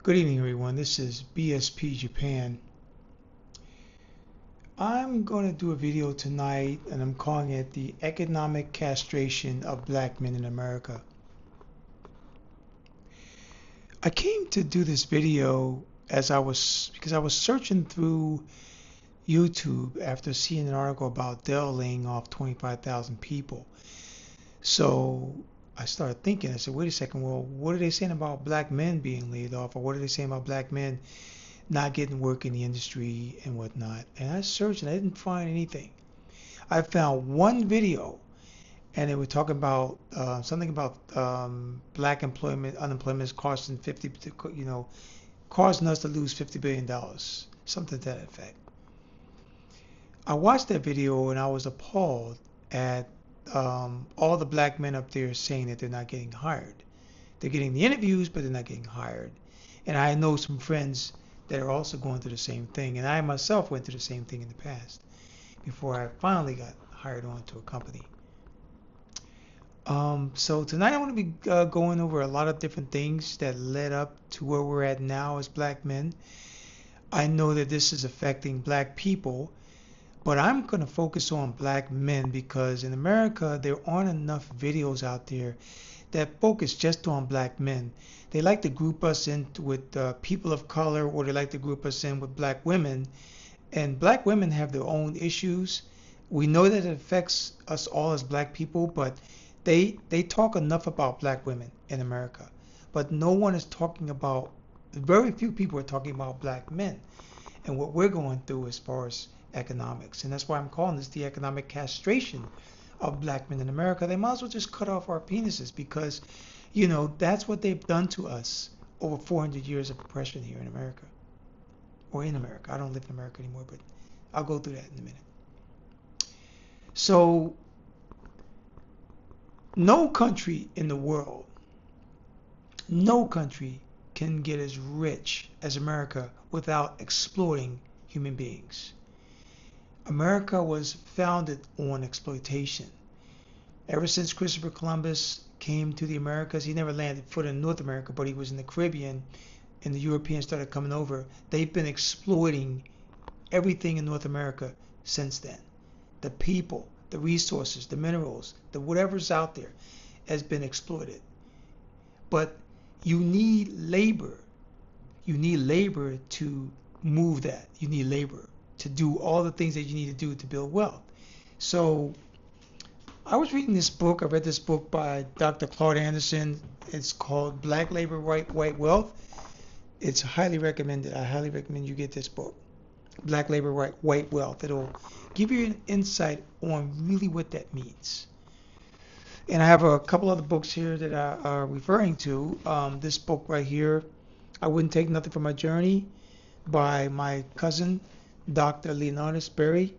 Good evening, everyone. This is BSP Japan. I'm going to do a video tonight, and I'm calling it the economic castration of black men in America. I came to do this video because I was searching through YouTube after seeing an article about Dell laying off 25,000 people. So I started thinking, I said, wait a second, well, what are they saying about black men being laid off, or what are they saying about black men not getting work in the industry and whatnot? And I searched and I didn't find anything. I found one video, and they were talking about something about black unemployment is costing causing us to lose $50 billion, something to that effect. I watched that video and I was appalled at all the black men up there saying that they're not getting hired. They're getting the interviews, but they're not getting hired. And I know some friends that are also going through the same thing. And I myself went through the same thing in the past before I finally got hired onto a company. So tonight I want to be going over a lot of different things that led up to where we're at now as black men. I know that this is affecting black people, but I'm going to focus on black men because in America there aren't enough videos out there that focus just on black men. They like to group us in with people of color, or they like to group us in with black women. And black women have their own issues. We know that it affects us all as black people, but they talk enough about black women in America. But no one is talking about, very few people are talking about black men and what we're going through as far as economics. And that's why I'm calling this the economic castration of black men in America. They might as well just cut off our penises because, that's what they've done to us over 400 years of oppression here in America. Or in America. I don't live in America anymore, but I'll go through that in a minute. So, no country in the world, no country can get as rich as America without exploiting human beings. America was founded on exploitation. Ever since Christopher Columbus came to the Americas, he never landed foot in North America, but he was in the Caribbean, and the Europeans started coming over. They've been exploiting everything in North America since then. The people, the resources, the minerals, the whatever's out there has been exploited. But you need labor. You need labor to move that. You need labor to do all the things that you need to do to build wealth. So I was reading this book. I read this book by Dr. Claude Anderson. It's called Black Labor, White Wealth. It's highly recommended. I highly recommend you get this book, Black Labor, White Wealth. It'll give you an insight on really what that means. And I have a couple other books here that I are referring to. This book right here, I Wouldn't Take Nothing for My Journey, by my cousin, Dr. Lew Berry.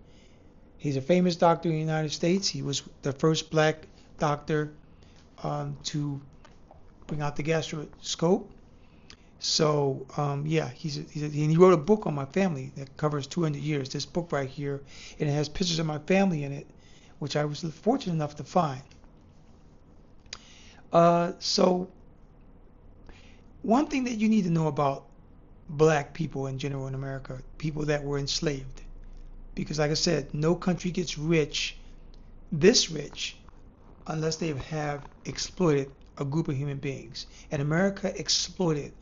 He's a famous doctor in the United States. He was the first black doctor to bring out the gastroscope. So yeah, he wrote a book on my family that covers 200 years. This book right here, and it has pictures of my family in it, which I was fortunate enough to find. So one thing that you need to know about black people in general in America, people that were enslaved, because like I said, no country gets this rich, unless they have exploited a group of human beings. And America exploited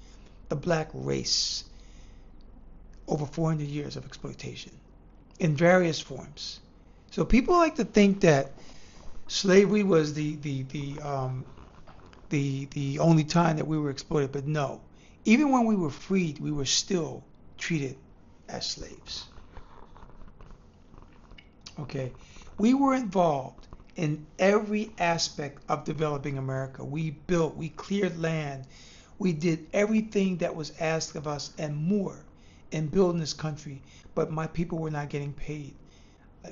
the black race over 400 years of exploitation in various forms. So people like to think that slavery was the only time that we were exploited, but no. Even when we were freed, we were still treated as slaves. Okay, we were involved in every aspect of developing America. We built, we cleared land, we did everything that was asked of us and more in building this country, but my people were not getting paid.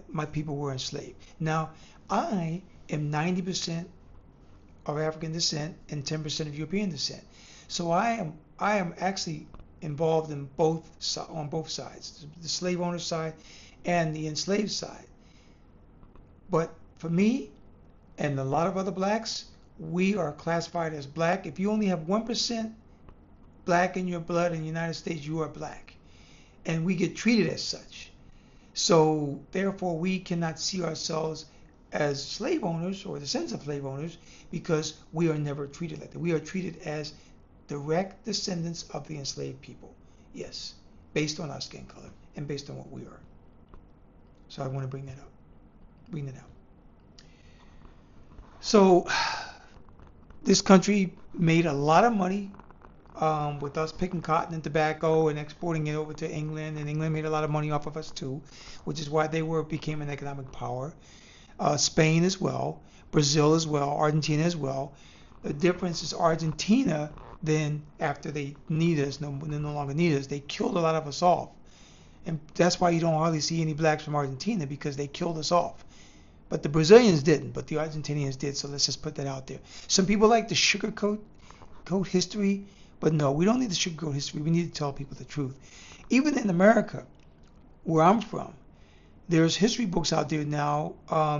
My people were enslaved. Now, I am 90% of African descent and 10% of European descent. So I am actually involved in on both sides, the slave owner side and the enslaved side. But for me and a lot of other blacks, we are classified as black. If you only have 1% black in your blood in the United States, you are black. And we get treated as such. So therefore, we cannot see ourselves as slave owners or descendants of slave owners because we are never treated like that. We are treated as direct descendants of the enslaved people. Yes, based on our skin color and based on what we are. So I want to bring that up. Bring that out. So this country made a lot of money with us picking cotton and tobacco and exporting it over to England, and England made a lot of money off of us too, which is why they became an economic power. Spain as well, Brazil as well, Argentina as well. The difference is Argentina, then after they need us, no longer need us, they killed a lot of us off. And that's why you don't hardly see any blacks from Argentina, because they killed us off. But the Brazilians didn't, but the Argentinians did, so let's just put that out there. Some people like to sugarcoat history, but no, we don't need to sugarcoat history. We need to tell people the truth. Even in America, where I'm from, there's history books out there now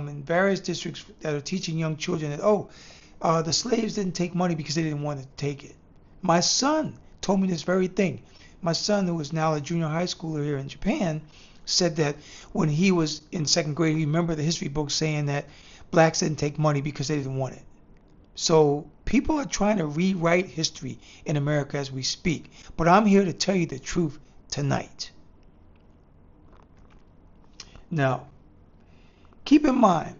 in various districts that are teaching young children that, the slaves didn't take money because they didn't want to take it. My son told me this very thing. My son, who is now a junior high schooler here in Japan, said that when he was in second grade, he remembered the history book saying that blacks didn't take money because they didn't want it. So people are trying to rewrite history in America as we speak. But I'm here to tell you the truth tonight. Now, keep in mind,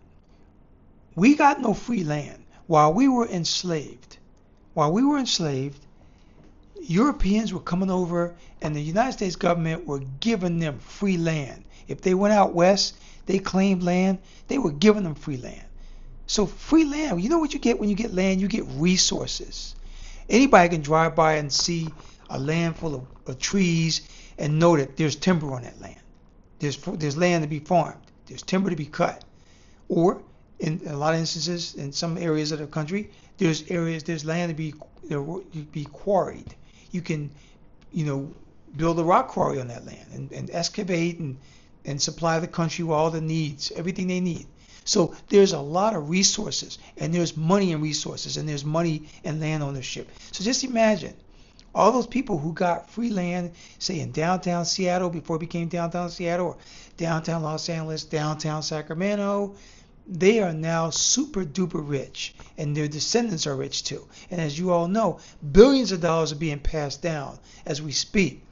we got no free land. While we were enslaved, Europeans were coming over, and the United States government were giving them free land. If they went out west, they claimed land, they were giving them free land. So free land, you know what you get when you get land? You get resources. Anybody can drive by and see a land full of trees and know that there's timber on that land. There's land to be farmed. There's timber to be cut. Or in a lot of instances, in some areas of the country, there's land to be quarried. You can, build a rock quarry on that land and excavate and supply the country with all the needs, everything they need. So there's a lot of resources, and there's money in resources, and there's money in land ownership. So just imagine all those people who got free land, say in downtown Seattle before it became downtown Seattle, or downtown Los Angeles, downtown Sacramento. They are now super duper rich, and their descendants are rich too. And as you all know, billions of dollars are being passed down as we speak,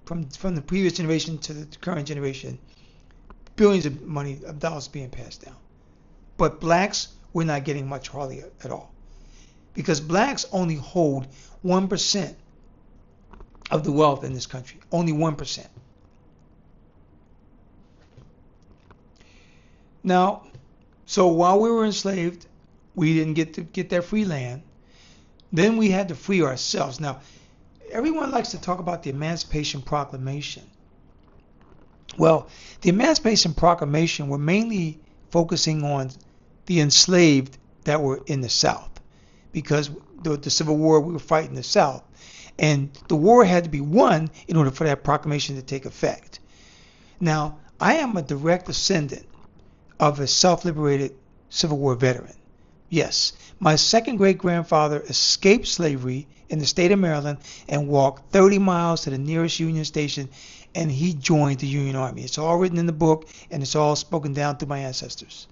from the previous generation to the current generation. Billions of dollars being passed down. But blacks, we're not getting much hardly at all, because blacks only hold 1% of the wealth in this country. Only 1%. Now, so while we were enslaved, we didn't get that free land. Then we had to free ourselves. Now, everyone likes to talk about the Emancipation Proclamation. Well, the Emancipation Proclamation were mainly focusing on the enslaved that were in the South, because the Civil War, we were fighting the South. And the war had to be won in order for that proclamation to take effect. Now, I am a direct descendant of a self-liberated Civil War veteran. Yes, my second great-grandfather escaped slavery in the state of Maryland and walked 30 miles to the nearest Union station, and he joined the Union Army. It's all written in the book, and it's all spoken down through my ancestors.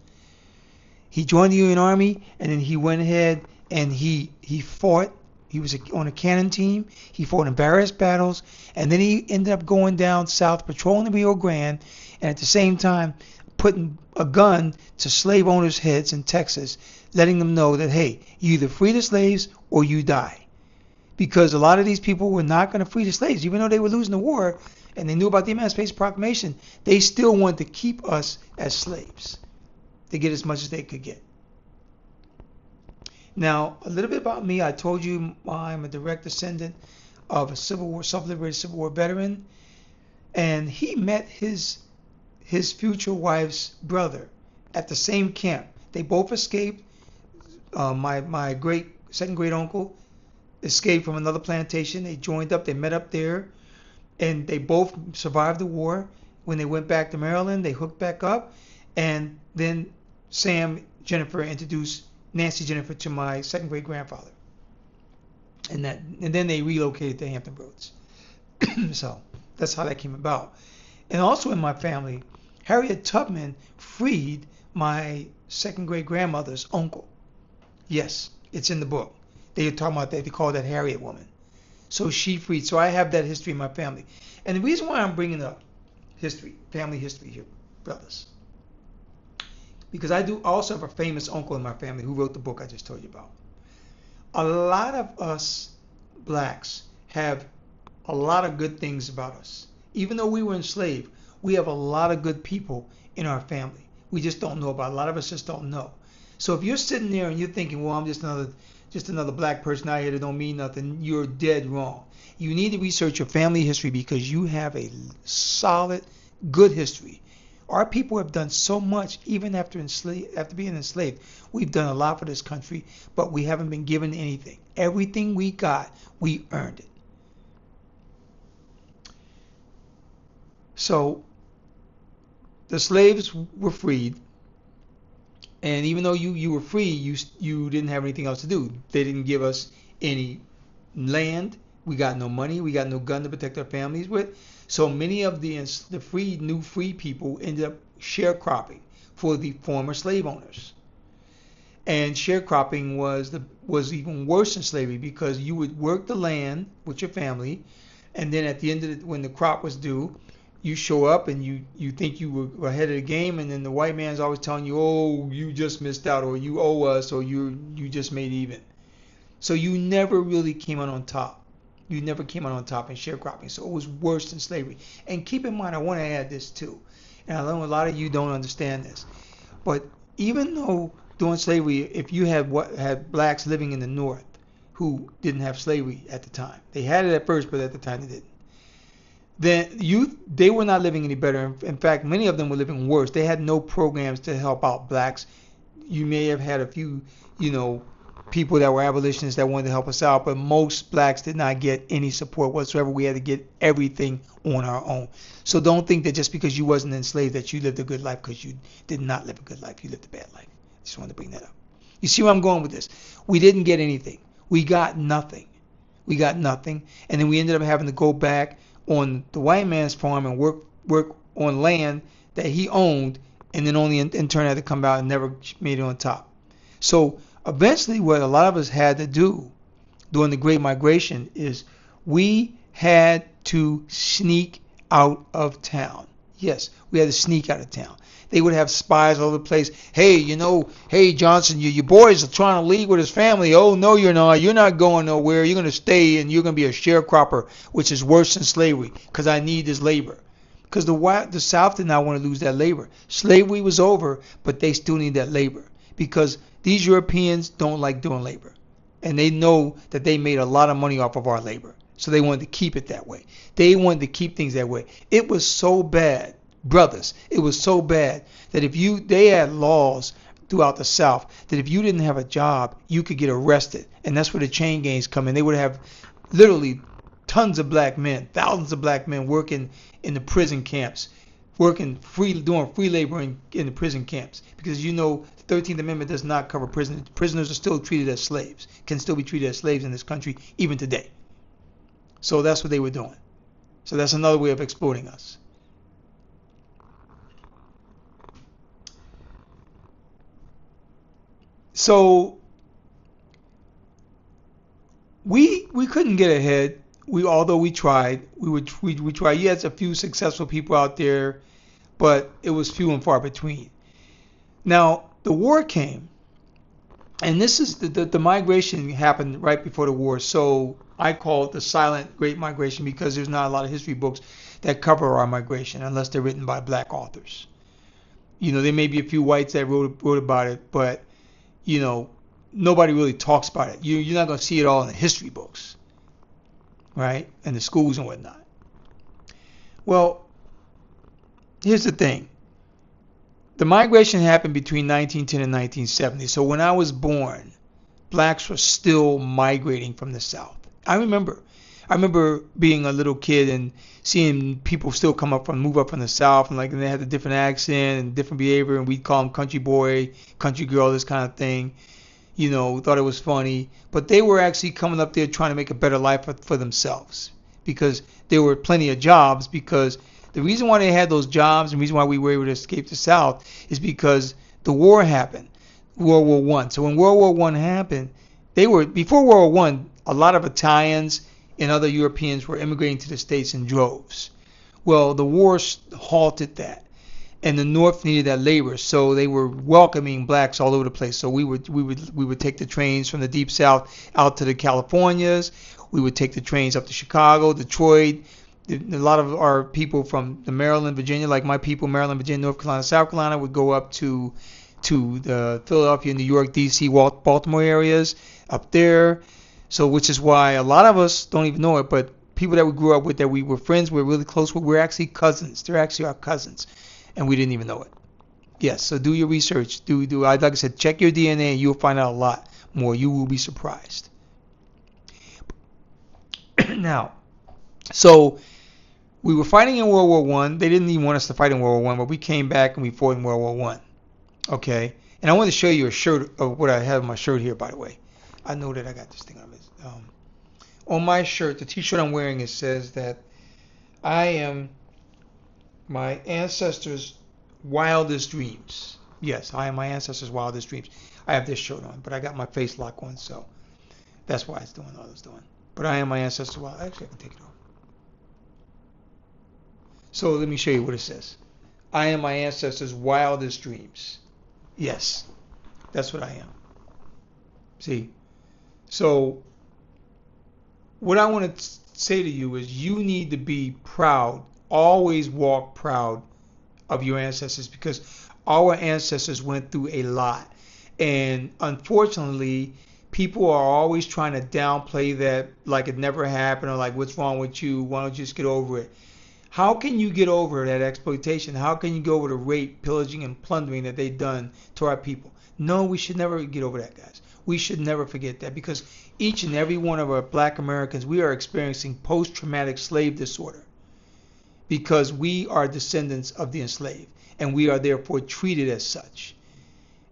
He joined the Union Army, and then he went ahead and he fought. He was on a cannon team. He fought in various battles, and then he ended up going down south, patrolling the Rio Grande, and at the same time putting a gun to slave owners' heads in Texas, letting them know that, hey, you either free the slaves or you die. Because a lot of these people were not going to free the slaves. Even though they were losing the war and they knew about the Emancipation Proclamation, they still wanted to keep us as slaves to get as much as they could get. Now, a little bit about me. I told you I'm a direct descendant of a self-liberated Civil War veteran, and he met his future wife's brother at the same camp. They both escaped. My second great uncle escaped from another plantation. They joined up. They met up there, and they both survived the war. When they went back to Maryland, they hooked back up, and then Sam Jennifer introduced Nancy Jennifer to my second great grandfather. and then they relocated to Hampton Roads. So that's how that came about. And also in my family, Harriet Tubman freed my second great grandmother's uncle. Yes, it's in the book. They were talking about that. They call that Harriet woman. So she freed. So I have that history in my family. And the reason why I'm bringing up history, family history here, brothers, because I do also have a famous uncle in my family who wrote the book I just told you about. A lot of us blacks have a lot of good things about us. Even though we were enslaved, we have a lot of good people in our family. We just don't know about it. A lot of us just don't know. So if you're sitting there and you're thinking, well, I'm just another black person out here that don't mean nothing, you're dead wrong. You need to research your family history because you have a solid, good history. Our people have done so much, even after being enslaved. We've done a lot for this country, but we haven't been given anything. Everything we got, we earned it. So the slaves were freed, and even though you were free, you didn't have anything else to do. They didn't give us any land. We got no money. We got no gun to protect our families with. So many of the new free people ended up sharecropping for the former slave owners. And sharecropping was even worse than slavery because you would work the land with your family, and then at the end of when the crop was due, you show up and you think you were ahead of the game, and then the white man's always telling you, oh, you just missed out, or you owe us, or you just made even. So you never really came out on top. You never came out on top in sharecropping. So it was worse than slavery. And keep in mind, I want to add this too, and I know a lot of you don't understand this, but even though during slavery, if you had blacks living in the North who didn't have slavery at the time, they had it at first, but at the time they didn't. Then they were not living any better. In fact, many of them were living worse. They had no programs to help out blacks. You may have had a few, people that were abolitionists that wanted to help us out, but most blacks did not get any support whatsoever. We had to get everything on our own. So don't think that just because you wasn't enslaved that you lived a good life, because you did not live a good life. You lived a bad life. Just wanted to bring that up. You see where I'm going with this? We didn't get anything. We got nothing. And then we ended up having to go back on the white man's farm and work on land that he owned, and then only in turn had to come out and never made it on top. So eventually what a lot of us had to do during the Great Migration is we had to sneak out of town. Yes, we had to sneak out of town. They would have spies all over the place. Hey Johnson, your boys are trying to leave with his family. Oh, no, you're not. You're not going nowhere. You're going to stay, and you're going to be a sharecropper, which is worse than slavery, because I need this labor. Because the South did not want to lose that labor. Slavery was over, but they still need that labor, because these Europeans don't like doing labor, and they know that they made a lot of money off of our labor, so they wanted to keep it that way. They wanted to keep things that way. It was so bad. Brothers, it was so bad that they had laws throughout the South that if you didn't have a job, you could get arrested. And that's where the chain gangs come in. They would have literally tons of black men, thousands of black men working in the prison camps, doing free labor in the prison camps. Because the 13th Amendment does not cover prisoners. Prisoners are still treated as slaves, can still be treated as slaves in this country even today. So that's what they were doing. So that's another way of exploiting us. So we couldn't get ahead. Although we tried, we tried. Yes, a few successful people out there, but it was few and far between. Now the war came, and this is the migration happened right before the war. So I call it the silent Great Migration because there's not a lot of history books that cover our migration unless they're written by black authors. There may be a few whites that wrote about it, but nobody really talks about it. You're not going to see it all in the history books, right? And the schools and whatnot. Well, here's the thing. The migration happened between 1910 and 1970. So when I was born, blacks were still migrating from the South. I remember being a little kid and seeing people still move up from the South, and they had a different accent and different behavior, and we'd call them country boy, country girl, this kind of thing. thought it was funny, but they were actually coming up there trying to make a better life for themselves, because there were plenty of jobs. Because the reason why they had those jobs and the reason why we were able to escape the South is because the war happened, World War One. So when World War One happened, before World War One, a lot of Italians and other Europeans were immigrating to the States in droves. Well, the war halted that, and the North needed that labor, so they were welcoming blacks all over the place. So we would take the trains from the Deep South out to the Californias. We would take the trains up to Chicago, Detroit. A lot of our people from the Maryland, Virginia, like my people, Maryland, Virginia, North Carolina, South Carolina, would go up to the Philadelphia, New York, D.C., Baltimore areas up there. So which is why a lot of us don't even know it, but people that we grew up with, that we were friends, we're really close with, we're actually cousins. They're actually our cousins, and we didn't even know it. Yes, so do your research. Like I said, check your DNA, and you'll find out a lot more. You will be surprised. Now, so we were fighting in World War One. They didn't even want us to fight in World War One, but we came back and we fought in World War One. Okay, and I want to show you a shirt of what I have on my shirt here. By the way, I know that I got this thing on it. On my shirt, the T-shirt I'm wearing, it says that I am my ancestors' wildest dreams. Yes, I am my ancestors' wildest dreams. I have this shirt on, but I got my face lock on, so that's why it's doing all it's doing. But I am my ancestors' wildest. Actually, I can take it off. So let me show you what it says. I am my ancestors' wildest dreams. Yes, that's what I am. See? So what I want to say to you is you need to be proud. Always walk proud of your ancestors, because our ancestors went through a lot. And unfortunately, people are always trying to downplay that, like it never happened, or like, what's wrong with you? Why don't you just get over it? How can you get over that exploitation? How can you get over the rape, pillaging, and plundering that they've done to our people? No, we should never get over that, guys. We should never forget that, because each and every one of our black Americans, we are experiencing post-traumatic slave disorder, because we are descendants of the enslaved, and we are therefore treated as such.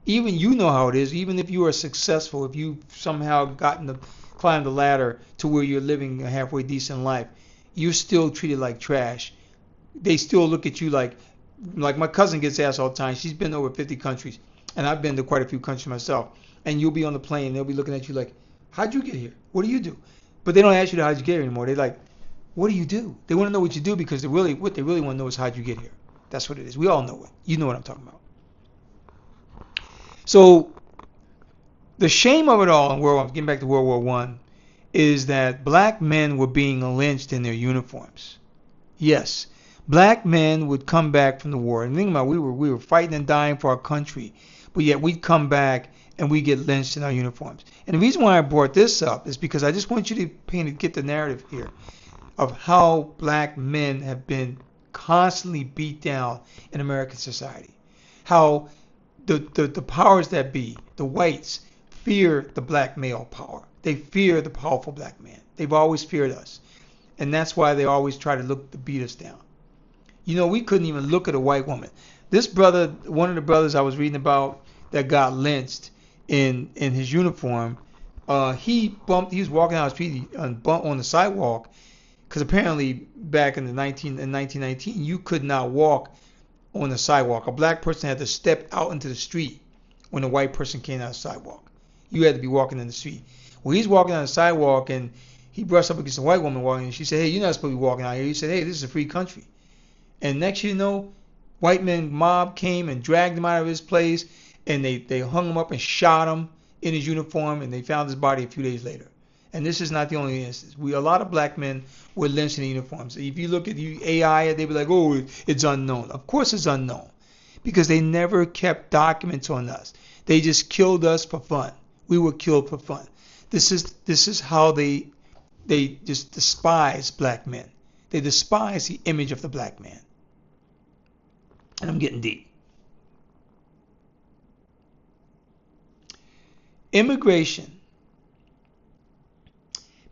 Even you know how it is. Even if you are successful, if you somehow climbed the ladder to where you're living a halfway decent life, you're still treated like trash. They still look at you like my cousin gets asked all the time. She's been to over 50 countries, and I've been to quite a few countries myself. And you'll be on the plane, and they'll be looking at you like, how'd you get here? What do you do? But they don't ask you how'd you get here anymore. They're like, what do you do? They want to know what you do, because what they really want to know is how'd you get here. That's what it is. We all know it. You know what I'm talking about. So the shame of it all in getting back to World War One, is that black men were being lynched in their uniforms. Yes, black men would come back from the war, and think about it, we were fighting and dying for our country, but yet we'd come back and we get lynched in our uniforms. And the reason why I brought this up is because I just want you to get the narrative here of how black men have been constantly beat down in American society. How the powers that be, the whites, fear the black male power. They fear the powerful black man. They've always feared us. And that's why they always try to beat us down. We couldn't even look at a white woman. This brother, one of the brothers I was reading about that got lynched in his uniform, he was walking down the street and bumped on the sidewalk, because apparently back in 1919 you could not walk on the sidewalk. A black person had to step out into the street when a white person came down the sidewalk. You had to be walking in the street. Well, he's walking down the sidewalk, and he brushed up against a white woman walking, and she said, hey, you're not supposed to be walking out here. He said, hey, this is a free country. And next you know, white men mob came and dragged him out of his place, and they hung him up and shot him in his uniform, and they found his body a few days later. And this is not the only instance. A lot of black men were lynched in uniforms. If you look at AI, they'd be like, oh, it's unknown. Of course it's unknown, because they never kept documents on us. They just killed us for fun. We were killed for fun. This is how they just despise black men. They despise the image of the black man. And I'm getting deep. Immigration.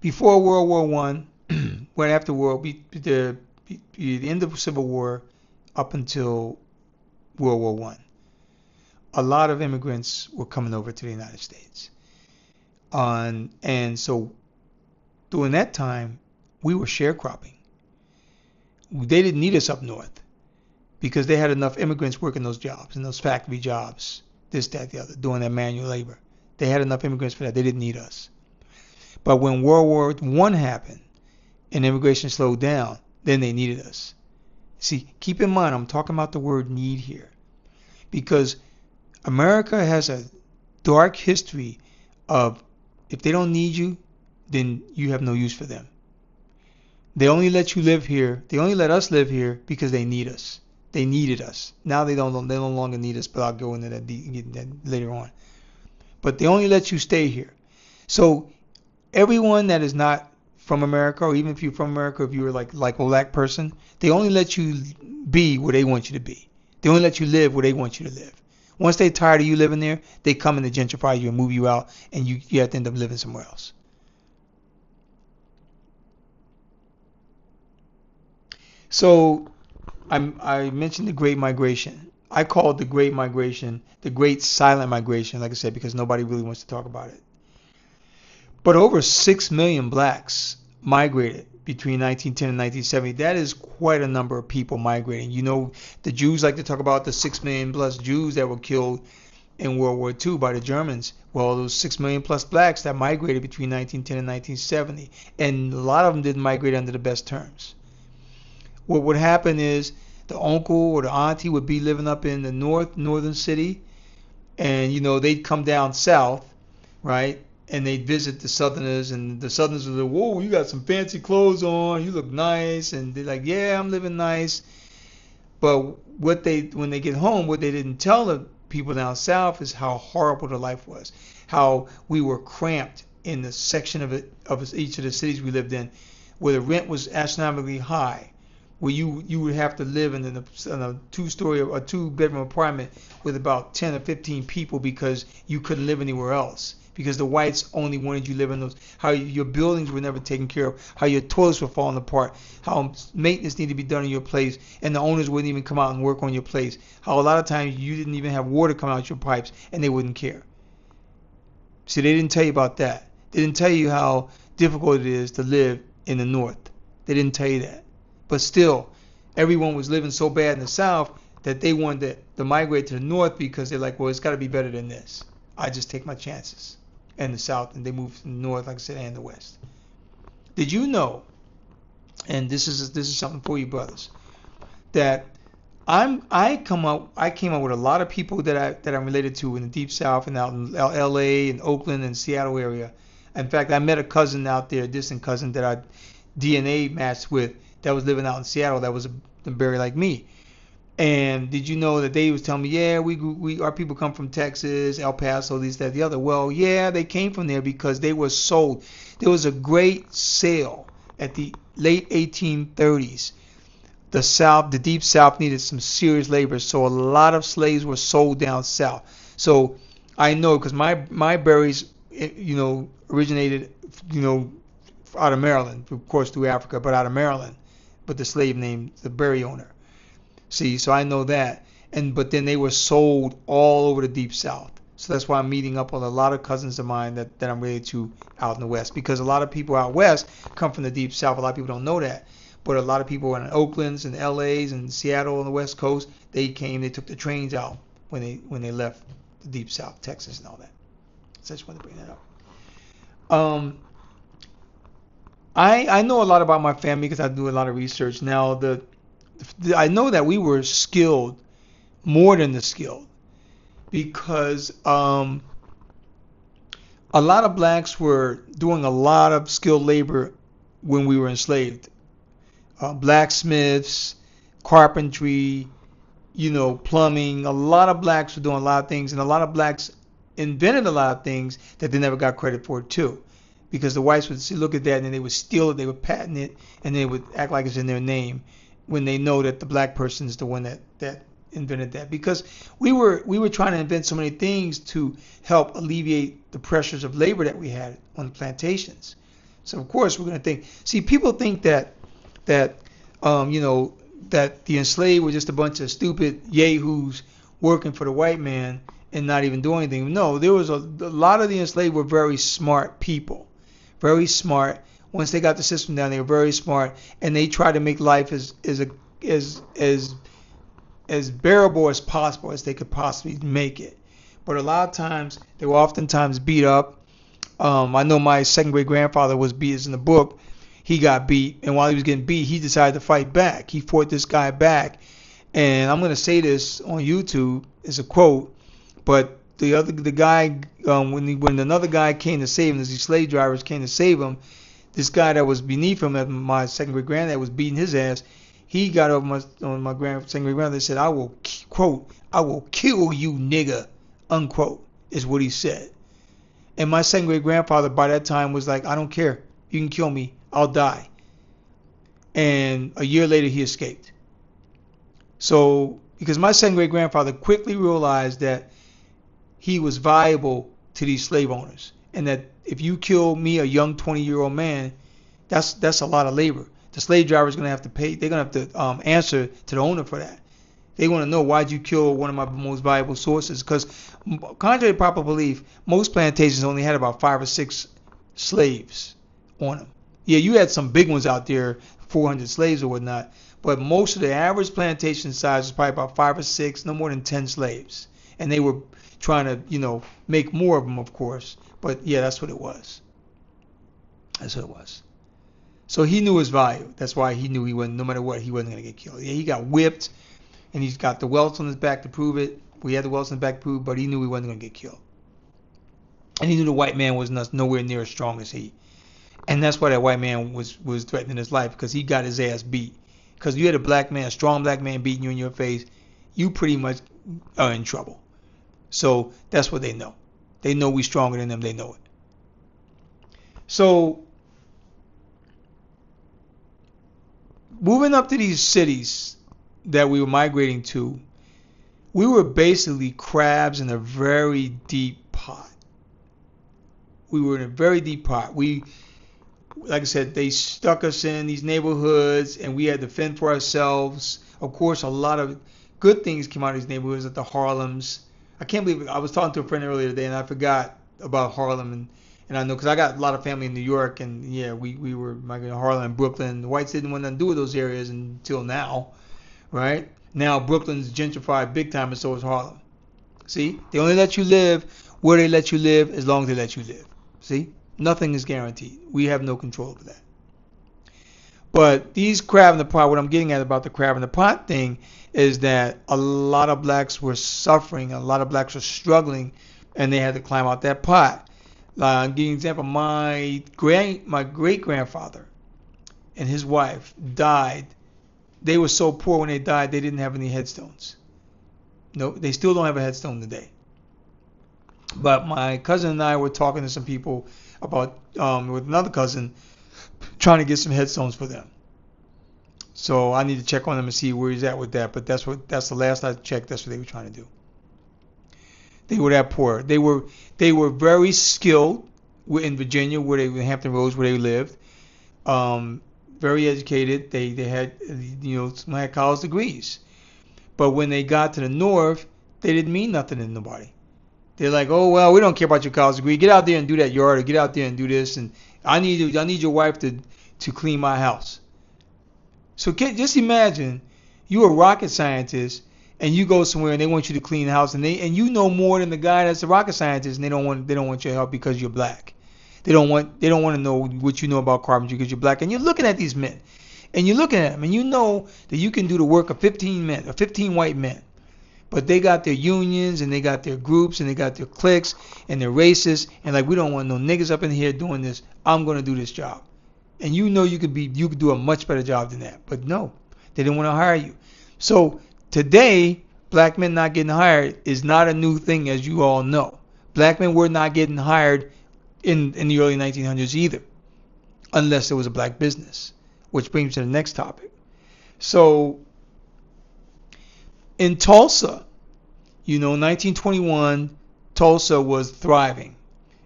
Before World War One, right after the end of the Civil War, up until World War One, a lot of immigrants were coming over to the United States. And so during that time, we were sharecropping. They didn't need us up north because they had enough immigrants working those jobs and those factory jobs, this, that, the other, doing that manual labor. They had enough immigrants for that. They didn't need us. But when World War I happened and immigration slowed down, then they needed us. See, keep in mind, I'm talking about the word need here, because America has a dark history of, if they don't need you, then you have no use for them. They only let you live here. They only let us live here because they need us. They needed us. Now they no longer need us, but I'll go into that later on. But they only let you stay here. So everyone that is not from America, or even if you're from America, if you were like a black person, they only let you be where they want you to be. They only let you live where they want you to live. Once they're tired of you living there, they come and they gentrify you and move you out, and you have to end up living somewhere else. So I mentioned the Great Migration. I call it the Great Migration, the Great Silent Migration, like I said, because nobody really wants to talk about it. But over 6 million blacks migrated between 1910 and 1970. That is quite a number of people migrating. You know, the Jews like to talk about the 6 million plus Jews that were killed in World War II by the Germans. Well, those 6 million plus blacks that migrated between 1910 and 1970. And a lot of them didn't migrate under the best terms. What would happen is the uncle or the auntie would be living up in the northern city, and you know they'd come down south, right? And they'd visit the Southerners, and the Southerners would say, "Whoa, you got some fancy clothes on. You look nice." And they're like, "Yeah, I'm living nice." But when they get home, what they didn't tell the people down south is how horrible the life was, how we were cramped in the section of each of the cities we lived in, where the rent was astronomically high, where you would have to live in a two-story or two-bedroom apartment with about 10 or 15 people because you couldn't live anywhere else, because the whites only wanted you to live in those, how your buildings were never taken care of, how your toilets were falling apart, how maintenance needed to be done in your place, and the owners wouldn't even come out and work on your place, how a lot of times you didn't even have water come out your pipes and they wouldn't care. See, they didn't tell you about that. They didn't tell you how difficult it is to live in the north. They didn't tell you that. But still, everyone was living so bad in the South that they wanted to migrate to the North because they're like, well, it's got to be better than this. I just take my chances in the South, and they moved to the North, like I said, and the West. Did you know, and this is something for you brothers, that I came up with a lot of people that I'm related to in the Deep South and out in L.A. and Oakland and Seattle area. In fact, I met a cousin out there, a distant cousin that I DNA matched with, that was living out in Seattle, that was very like me. And did you know that they was telling me, yeah, our people come from Texas, El Paso, this, that, the other. Well, yeah, they came from there because they were sold. There was a great sale at the late 1830s. The Deep South needed some serious labor, so a lot of slaves were sold down south. So I know because my berries, originated, out of Maryland, of course through Africa, but out of Maryland. But the slave named the berry owner. See, so I know that. But then they were sold all over the Deep South. So that's why I'm meeting up with a lot of cousins of mine that I'm related to out in the West. Because a lot of people out West come from the Deep South. A lot of people don't know that. But a lot of people in Oakland's and LA's and Seattle on the West Coast, they took the trains out when they left the Deep South, Texas and all that. So I just wanted to bring that up. I know a lot about my family because I do a lot of research. Now, I know that we were skilled, more than the skilled, because a lot of blacks were doing a lot of skilled labor when we were enslaved. Blacksmiths, carpentry, plumbing. A lot of blacks were doing a lot of things, and a lot of blacks invented a lot of things that they never got credit for too. Because the whites would look at that and then they would steal it, they would patent it, and they would act like it's in their name when they know that the black person is the one that invented that. Because we were trying to invent so many things to help alleviate the pressures of labor that we had on the plantations. So of course we're going to think. See, people think that the enslaved were just a bunch of stupid yahoos working for the white man, and not even do anything. No, there was a lot of the enslaved were very smart people, very smart. Once they got the system down, they were very smart, and they tried to make life as bearable as possible as they could possibly make it. But a lot of times they were oftentimes beat up. I know my second great grandfather was beat, as in the book. He got beat, and while he was getting beat, he decided to fight back. He fought this guy back, and I'm going to say this on YouTube as a quote. But the guy, when another guy came to save him, these slave drivers came to save him, this guy that was beneath him, my second great granddad was beating his ass. He got over on my second great granddad and said, "I will quote, I will kill you, nigga," unquote, is what he said. And my second great grandfather by that time was like, "I don't care, you can kill me, I'll die." And a year later he escaped. So because my second great grandfather quickly realized that he was valuable to these slave owners, and that if you kill me, a young 20-year-old man, that's a lot of labor. The slave driver is going to have to pay. They're going to have to answer to the owner for that. They want to know, why'd you kill one of my most valuable sources? Because contrary to popular belief, most plantations only had about 5 or 6 slaves on them. Yeah, you had some big ones out there, 400 slaves or whatnot, but most of the average plantation size was probably about 5 or 6, no more than 10 slaves. And they were trying to, make more of them, of course. But yeah, that's what it was. That's what it was. So he knew his value. That's why he knew he wasn't, no matter what, he wasn't going to get killed. Yeah, he got whipped, and he's got the welts on his back to prove it. We had the welts on his back to prove it, but he knew he wasn't going to get killed. And he knew the white man was nowhere near as strong as he. And that's why that white man was threatening his life, because he got his ass beat. Because you had a black man, a strong black man beating you in your face, you pretty much are in trouble. So that's what they know. They know we're stronger than them. They know it. So moving up to these cities that we were migrating to, we were basically crabs in a very deep pot. We were in a very deep pot. Like I said, they stuck us in these neighborhoods, and we had to fend for ourselves. Of course, a lot of good things came out of these neighborhoods, at the Harlems. I can't believe it. I was talking to a friend earlier today, and I forgot about Harlem, and I know because I got a lot of family in New York, and yeah, we were migrating to Harlem and Brooklyn. The whites didn't want nothing to do with those areas until now, right? Now Brooklyn's gentrified big time, and so is Harlem. See, they only let you live where they let you live as long as they let you live. See, nothing is guaranteed. We have no control over that. But these crab in the pot, what I'm getting at about the crab in the pot thing is that a lot of blacks were suffering, a lot of blacks were struggling, and they had to climb out that pot. I'll give you an example. My great grandfather and his wife died. They were so poor when they died, they didn't have any headstones. No, they still don't have a headstone today. But my cousin and I were talking to some people about, with another cousin, trying to get some headstones for them. So I need to check on them and see where he's at with that. But that's the last I checked. That's what they were trying to do. They were that poor. They were very skilled in Virginia, in Hampton Roads, where they lived. Very educated. They had some had college degrees. But when they got to the north, they didn't mean nothing to nobody. They're like, "Oh well, we don't care about your college degree. Get out there and do that yard, or get out there and do this, and I need your wife to clean my house." So just imagine you're a rocket scientist and you go somewhere and they want you to clean the house, and you know more than the guy that's a rocket scientist, and they don't want your help because you're black. They don't want to know what you know about carpentry because you're black. And you're looking at these men, and you're looking at them, and you know that you can do the work of 15 men, or 15 white men. But they got their unions, and they got their groups, and they got their cliques, and they're racist, and like, we don't want no niggas up in here doing this. I'm going to do this job. And you know you could do a much better job than that. But no, they didn't want to hire you. So today, black men not getting hired is not a new thing, as you all know. Black men were not getting hired in the early 1900s either, unless it was a black business, which brings me to the next topic. So in Tulsa, 1921, Tulsa was thriving.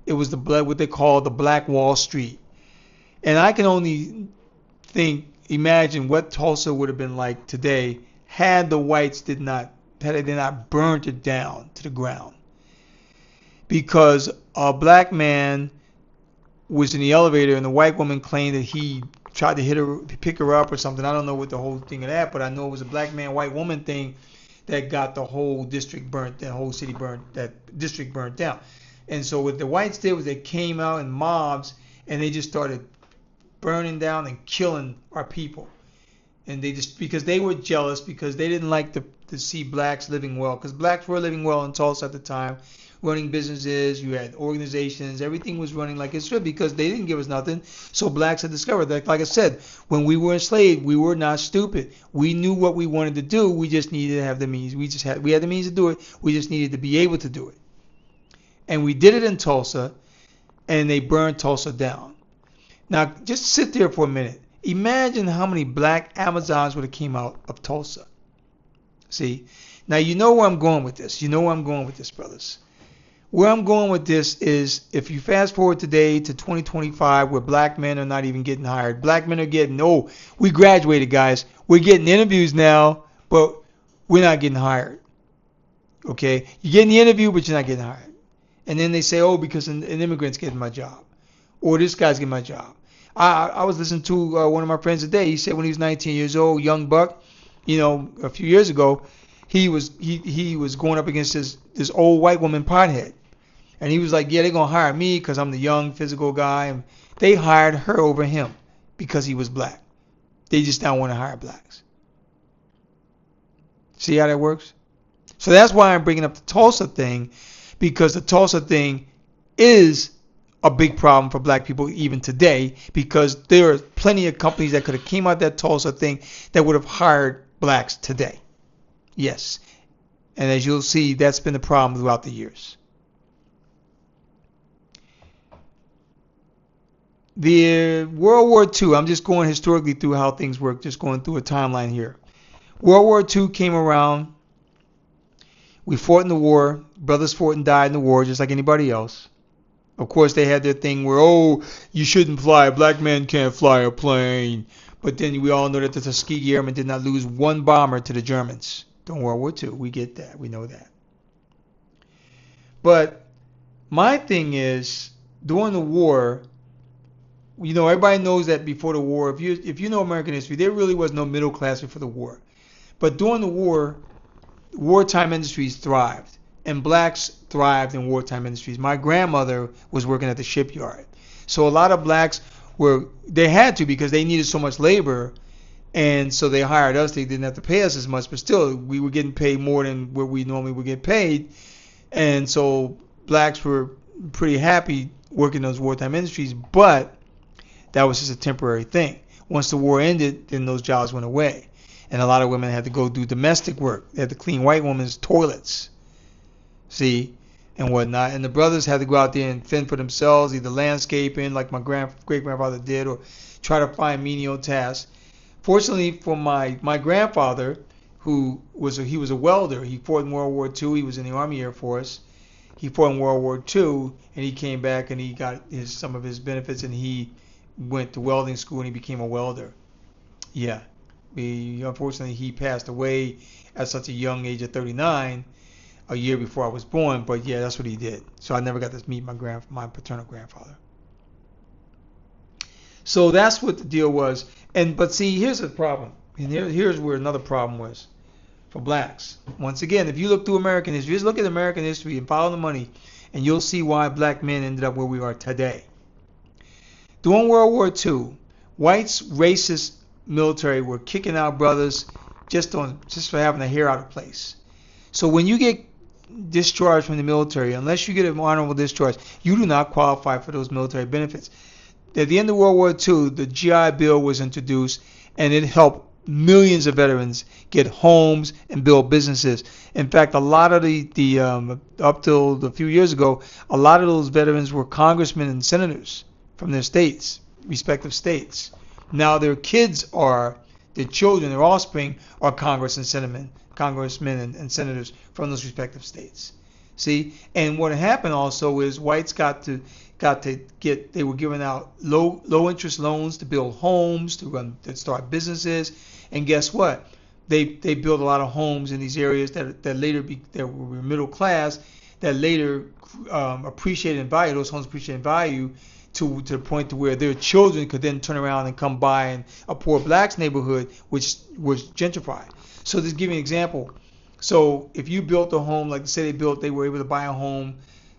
It was what they call the Black Wall Street. And I can only imagine what Tulsa would have been like today had the whites did not burnt it down to the ground. because a black man was in the elevator and the white woman claimed that he tried to hit her, pick her up or something. I don't know what the whole thing of that, but I know it was a black man, white woman thing that got the whole district burnt, that whole city burnt, that district burnt down. And so what the whites did was they came out in mobs and they just started burning down and killing our people. And they just, because they were jealous, because they didn't like to see blacks living well, because blacks were living well in Tulsa at the time, running businesses, you had organizations, everything was running like it should, because they didn't give us nothing. So blacks had discovered that, like I said, when we were enslaved, we were not stupid. We knew what we wanted to do. We just needed to have the means. We had the means to do it. We just needed to be able to do it. And we did it in Tulsa, and they burned Tulsa down. Now, just sit there for a minute. Imagine how many black Amazons would have came out of Tulsa. See? Now, you know where I'm going with this. You know where I'm going with this, brothers. Where I'm going with this is, if you fast forward today to 2025, where black men are not even getting hired. Black men are getting, oh, we graduated, guys. We're getting interviews now, but we're not getting hired. Okay? You're getting the interview, but you're not getting hired. And then they say, oh, because an immigrant's getting my job. Or this guy's getting my job. I was listening to one of my friends today. He said when he was 19 years old, young buck, you know, a few years ago, he was going up against this old white woman pothead. And he was like, yeah, they're going to hire me because I'm the young physical guy. And they hired her over him because he was black. They just don't want to hire blacks. See how that works? So that's why I'm bringing up the Tulsa thing, because the Tulsa thing is a big problem for black people even today, because there are plenty of companies that could have came out that Tulsa thing that would have hired blacks today. Yes. And as you'll see, that's been the problem throughout the years. The World War II, I'm just going historically through how things work, just going through a timeline here. World War II came around. We fought in the war. Brothers fought and died in the war just like anybody else. Of course, they had their thing where, oh, you shouldn't fly. A black man can't fly a plane. But then we all know that the Tuskegee Airmen did not lose one bomber to the Germans during World War II. We get that. We know that. But my thing is, during the war, you know, everybody knows that before the war, if you know American history, there really was no middle class before the war. But during the war, wartime industries thrived. And blacks thrived in wartime industries. My grandmother was working at the shipyard. So a lot of blacks they had to, because they needed so much labor. And so they hired us. They didn't have to pay us as much. But still, we were getting paid more than what we normally would get paid. And so blacks were pretty happy working those wartime industries. But that was just a temporary thing. Once the war ended, then those jobs went away. And a lot of women had to go do domestic work. They had to clean white women's toilets. See, and whatnot. And the brothers had to go out there and fend for themselves, either landscaping like my great-grandfather did, or try to find menial tasks. Fortunately for my grandfather, he was a welder. He fought in World War II. He was in the Army Air Force. He fought in World War II, and he came back and he got some of his benefits, and he went to welding school and he became a welder. Yeah. Unfortunately, he passed away at such a young age of 39. A year before I was born, but yeah, that's what he did. So I never got to meet my paternal grandfather. So that's what the deal was. But see, here's the problem. And here's where another problem was for blacks. Once again, if you look through American history, just look at American history and follow the money, and you'll see why black men ended up where we are today. During World War II, whites, racist military were kicking out brothers just for having a hair out of place. So when you get discharged from the military, unless you get an honorable discharge, you do not qualify for those military benefits. At the end of World War II, the GI Bill was introduced, and it helped millions of veterans get homes and build businesses. In fact, a lot of up till a few years ago, a lot of those veterans were congressmen and senators from their states, respective states. Now their children, their offspring are congressmen and senators from those respective states. See, and what happened also is whites they were giving out low interest loans to build homes, to start businesses, and guess what? They built a lot of homes in these areas that later that were middle class, that later appreciated in value. Those homes appreciated in value to the point to where their children could then turn around and come buy in a poor blacks neighborhood, which was gentrified. So just give you an example. So if you built a home, like say they were able to buy a home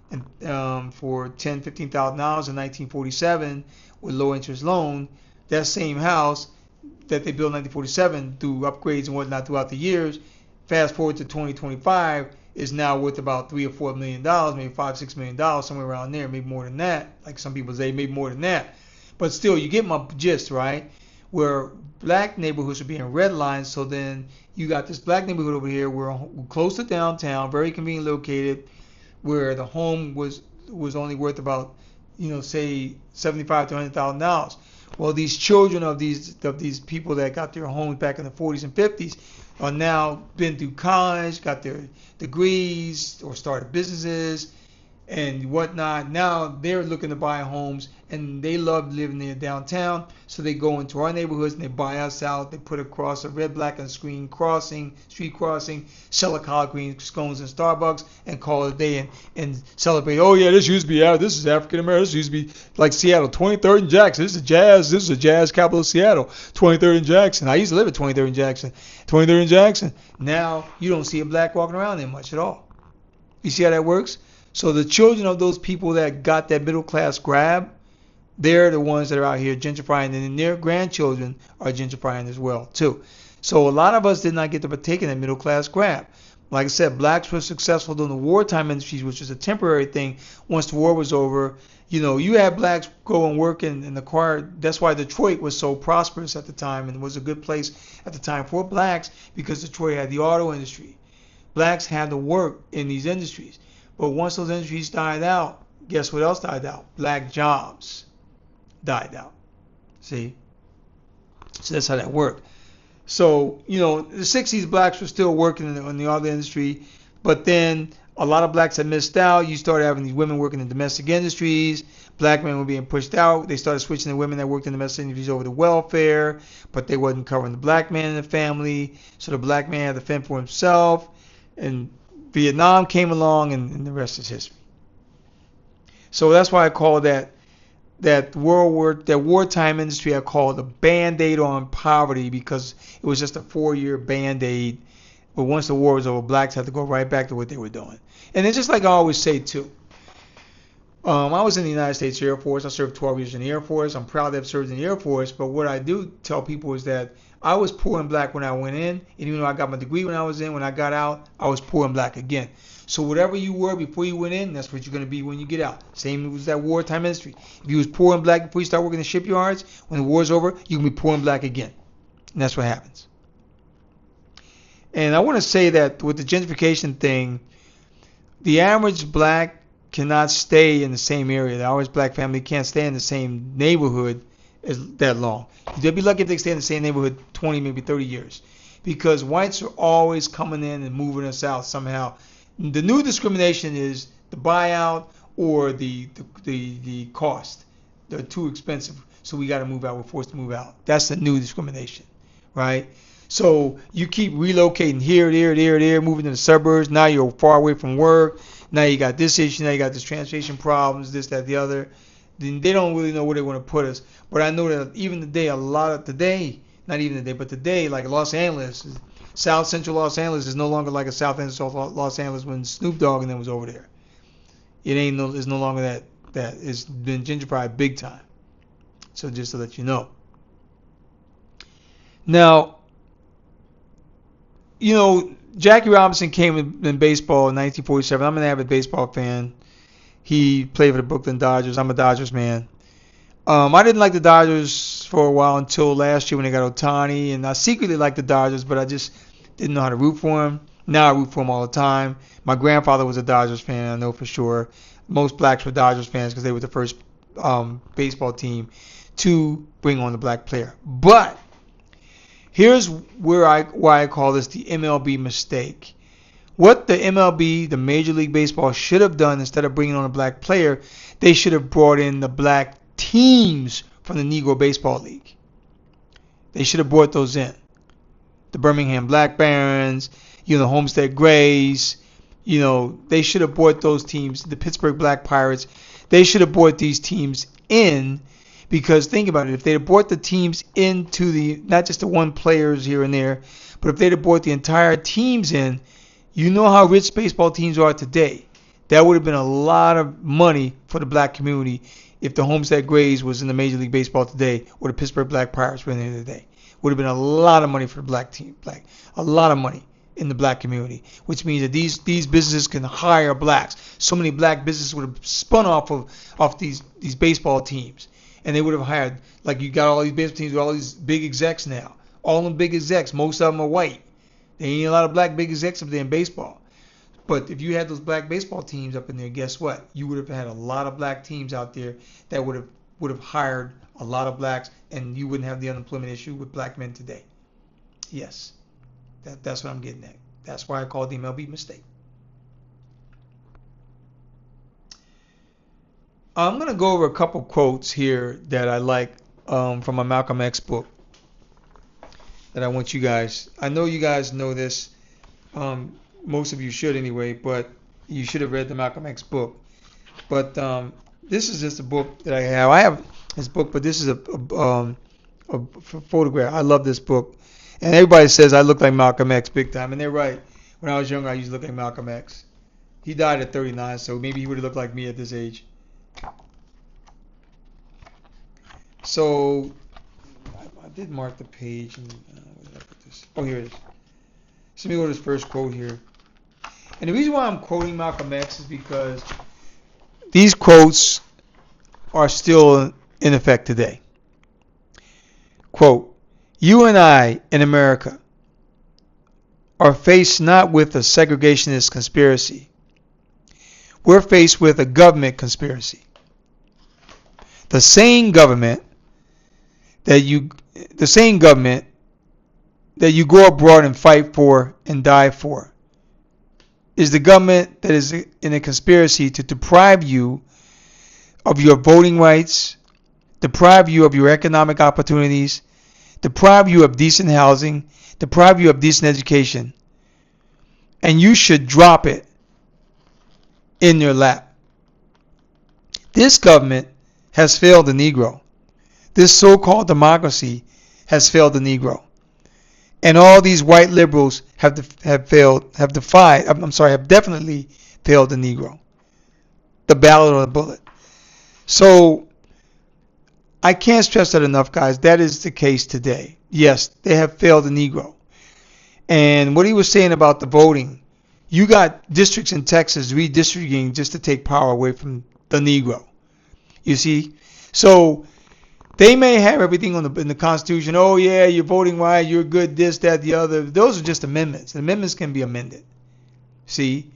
for $10,000, $15,000 in 1947 with low interest loan. That same house that they built in 1947 through upgrades and whatnot throughout the years, fast forward to 2025, is now worth about $3 or $4 million, maybe $5, $6 million, somewhere around there, maybe more than that. Like some people say, maybe more than that. But still, you get my gist, right? Where black neighborhoods are being redlined, so then you got this black neighborhood over here, we're close to downtown, very conveniently located, where the home was only worth about, say $75,000 to $100,000. Well, these children of these people that got their homes back in the 40s and 50s are now been through college, got their degrees, or started businesses and whatnot. Now they're looking to buy homes, and they love living near downtown, so they go into our neighborhoods and they buy us out. They put across a red, black, and street crossing, sell a collard green scones in Starbucks, and call it a day and celebrate. Oh yeah, this used to be this is African American. This used to be like Seattle, 23rd and Jackson. This is a jazz capital of Seattle, 23rd and Jackson. I used to live at 23rd and Jackson. 23rd and Jackson. Now you don't see a black walking around there much at all. You see how that works? So the children of those people that got that middle class grab, they're the ones that are out here gentrifying, and then their grandchildren are gentrifying as well too. So a lot of us did not get to partake in that middle class grab. Like I said, blacks were successful during the wartime industries, which was a temporary thing. Once the war was over, you had blacks go and work in the car. That's why Detroit was so prosperous at the time, and was a good place at the time for blacks, because Detroit had the auto industry. Blacks had to work in these industries. But once those industries died out, guess what else died out? Black jobs died out. See? So that's how that worked. So, the 60s, blacks were still working in the auto industry, but then a lot of blacks had missed out. You started having these women working in domestic industries. Black men were being pushed out. They started switching the women that worked in domestic industries over to welfare, but they wasn't covering the black man in the family, so the black man had to fend for himself. And Vietnam came along, and the rest is history. So that's why I call that wartime industry, I call it a band-aid on poverty, because it was just a 4-year band-aid. But once the war was over, blacks had to go right back to what they were doing. And it's just like I always say too. I was in the United States Air Force. I served 12 years in the Air Force. I'm proud to have served in the Air Force. But what I do tell people is that I was poor and black when I went in, and even though I got my degree when I was in, when I got out, I was poor and black again. So whatever you were before you went in, that's what you're going to be when you get out. Same as that wartime industry. If you was poor and black before you start working in the shipyards, when the war's over, you can be poor and black again. And that's what happens. And I want to say that with the gentrification thing, the average black cannot stay in the same area. The average black family can't stay in the same neighborhood that long. They'll be lucky if they stay in the same neighborhood 20, maybe 30 years. Because whites are always coming in and moving us out somehow. The new discrimination is the buyout or the cost. They're too expensive, so we got to move out. We're forced to move out. That's the new discrimination, right? So you keep relocating here, there, moving to the suburbs. Now you're far away from work. Now you got this issue. Now you got this transportation problems, this, that, the other. Then they don't really know where they want to put us. But I know that even today, today, like Los Angeles, South Central Los Angeles is no longer like a South Central Los Angeles when Snoop Dogg and them was over there. It's no longer that. It's been gentrified big time. So just to let you know. Now, Jackie Robinson came in baseball in 1947. I'm an avid baseball fan. He played for the Brooklyn Dodgers. I'm a Dodgers man. I didn't like the Dodgers for a while until last year when they got Ohtani, and I secretly liked the Dodgers, but I just didn't know how to root for them. Now I root for them all the time. My grandfather was a Dodgers fan, I know for sure. Most blacks were Dodgers fans because they were the first baseball team to bring on the black player. But here's why I call this the MLB mistake. What the MLB, the Major League Baseball, should have done instead of bringing on a black player, they should have brought in the black teams from the Negro Baseball League. They should have brought those in. The Birmingham Black Barons, the Homestead Grays, You know, they should have brought those teams, the Pittsburgh Black Pirates, they should have brought these teams in, because think about it, if they'd have brought the teams into the, not just the one players here and there, but if they'd have brought the entire teams in, you know how rich baseball teams are today. That would have been a lot of money for the black community if the Homestead Grays was in the Major League Baseball today, or the Pittsburgh Black Pirates were in there today. Would have been a lot of money for the black team, a lot of money in the black community, which means that these businesses can hire blacks. So many black businesses would have spun off these baseball teams, and they would have hired, like you got all these baseball teams with all these big execs now. All them big execs, most of them are white. There ain't a lot of black big execs up there in baseball. But if you had those black baseball teams up in there, guess what? You would have had a lot of black teams out there that would have hired a lot of blacks, and you wouldn't have the unemployment issue with black men today. Yes, that's what I'm getting at. That's why I call it the MLB mistake. I'm going to go over a couple quotes here that I like from a Malcolm X book that I want you guys. I know you guys know this. Most of you should anyway, but you should have read the Malcolm X book. But this is just a book that I have. I have this book, but this is a photograph. I love this book. And everybody says I look like Malcolm X big time, and they're right. When I was younger, I used to look like Malcolm X. He died at 39, so maybe he would have looked like me at this age. So I did mark the page. And, where did I put this? Oh, here it is. So let me go to this first quote here. And the reason why I'm quoting Malcolm X is because these quotes are still in effect today. Quote, "You and I in America are faced not with a segregationist conspiracy. We're faced with a government conspiracy. The same government that you go abroad and fight for and die for is the government that is in a conspiracy to deprive you of your voting rights, deprive you of your economic opportunities, deprive you of decent housing, deprive you of decent education, and you should drop it in your lap. This government has failed the Negro. This so-called democracy has failed the Negro. And all these white liberals have definitely failed the Negro. The ballot or the bullet. So I can't stress that enough, guys. That is the case today. Yes, they have failed the Negro. And what he was saying about the voting, you got districts in Texas redistricting just to take power away from the Negro. You see? So they may have everything in the Constitution. Oh, yeah, you're voting right, you're good, this, that, the other. Those are just amendments. Amendments can be amended. See?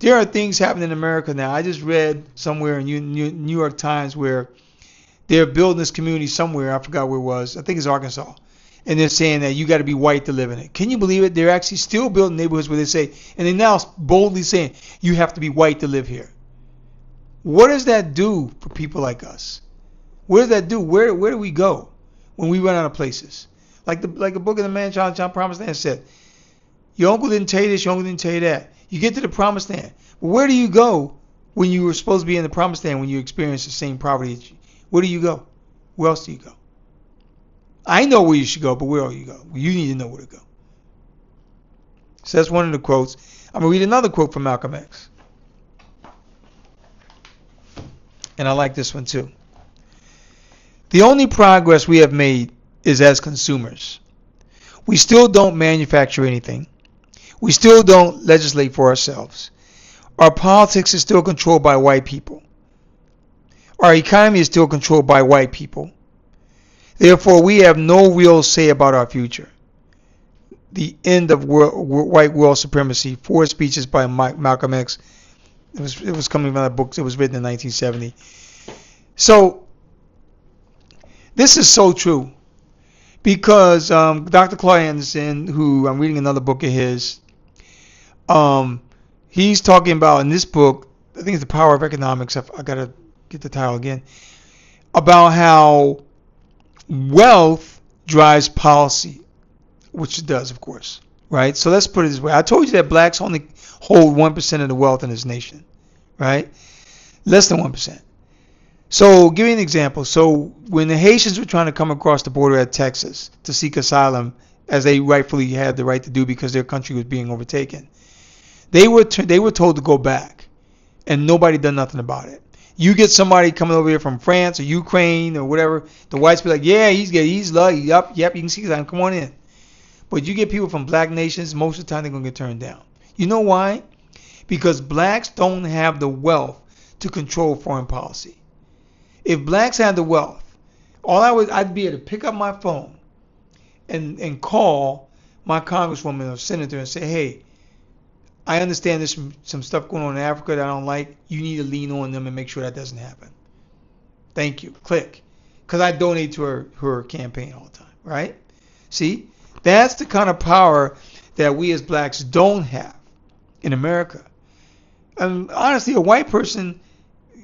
There are things happening in America now. I just read somewhere in New York Times where they're building this community somewhere. I forgot where it was. I think it's Arkansas. And they're saying that you got to be white to live in it. Can you believe it? They're actually still building neighborhoods where they say, and they're now boldly saying, you have to be white to live here. What does that do for people like us? What does that do? Where do we go when we run out of places? Like the book of the man John Promised Land said, your uncle didn't tell you this, your uncle didn't tell you that. You get to the promised land. But where do you go when you were supposed to be in the promised land when you experience the same poverty? Where do you go? Where else do you go? I know where you should go, but where do you go? You need to know where to go. So that's one of the quotes. I'm going to read another quote from Malcolm X. And I like this one too. The only progress we have made is as consumers. We still don't manufacture anything. We still don't legislate for ourselves. Our politics is still controlled by white people. Our economy is still controlled by white people. Therefore, we have no real say about our future. The end of white world supremacy. 4 speeches by Malcolm X. It was coming from that book. It was written in 1970. So, this is so true. Because Dr. Claude Anderson, who I'm reading another book of his, he's talking about in this book, I think it's The Power of Economics. I got to get the title again. About how wealth drives policy, which it does, of course. right? So let's put it this way. I told you that blacks only hold 1% of the wealth in this nation, right? Less than 1%. So give you an example. So when the Haitians were trying to come across the border at Texas to seek asylum, as they rightfully had the right to do because their country was being overtaken, they were told to go back, and nobody done nothing about it. You get somebody coming over here from France or Ukraine or whatever, the whites be like, yeah, he's lucky. Yep, you can see him. Come on in. But you get people from black nations, most of the time they're going to get turned down. You know why? Because blacks don't have the wealth to control foreign policy. If blacks had the wealth, I'd be able to pick up my phone and call my congresswoman or senator and say, hey, I understand there's some stuff going on in Africa that I don't like. You need to lean on them and make sure that doesn't happen. Thank you. Click. Because I donate to her campaign all the time, right? See? That's the kind of power that we as blacks don't have in America. And honestly, a white person,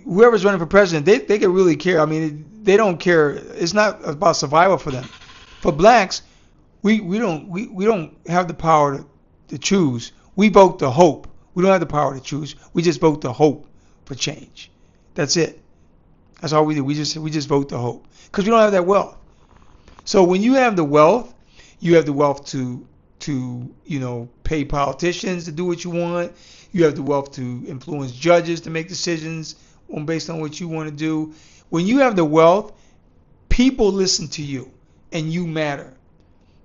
whoever's running for president, they could really care. I mean, they don't care. It's not about survival for them. For blacks, we don't have the power to choose. We vote the hope. We don't have the power to choose. We just vote the hope for change. That's it. That's all we do. We just vote the hope because we don't have that wealth. So when you have the wealth, you have the wealth to pay politicians to do what you want. You have the wealth to influence judges to make decisions based on what you want to do. When you have the wealth, people listen to you and you matter.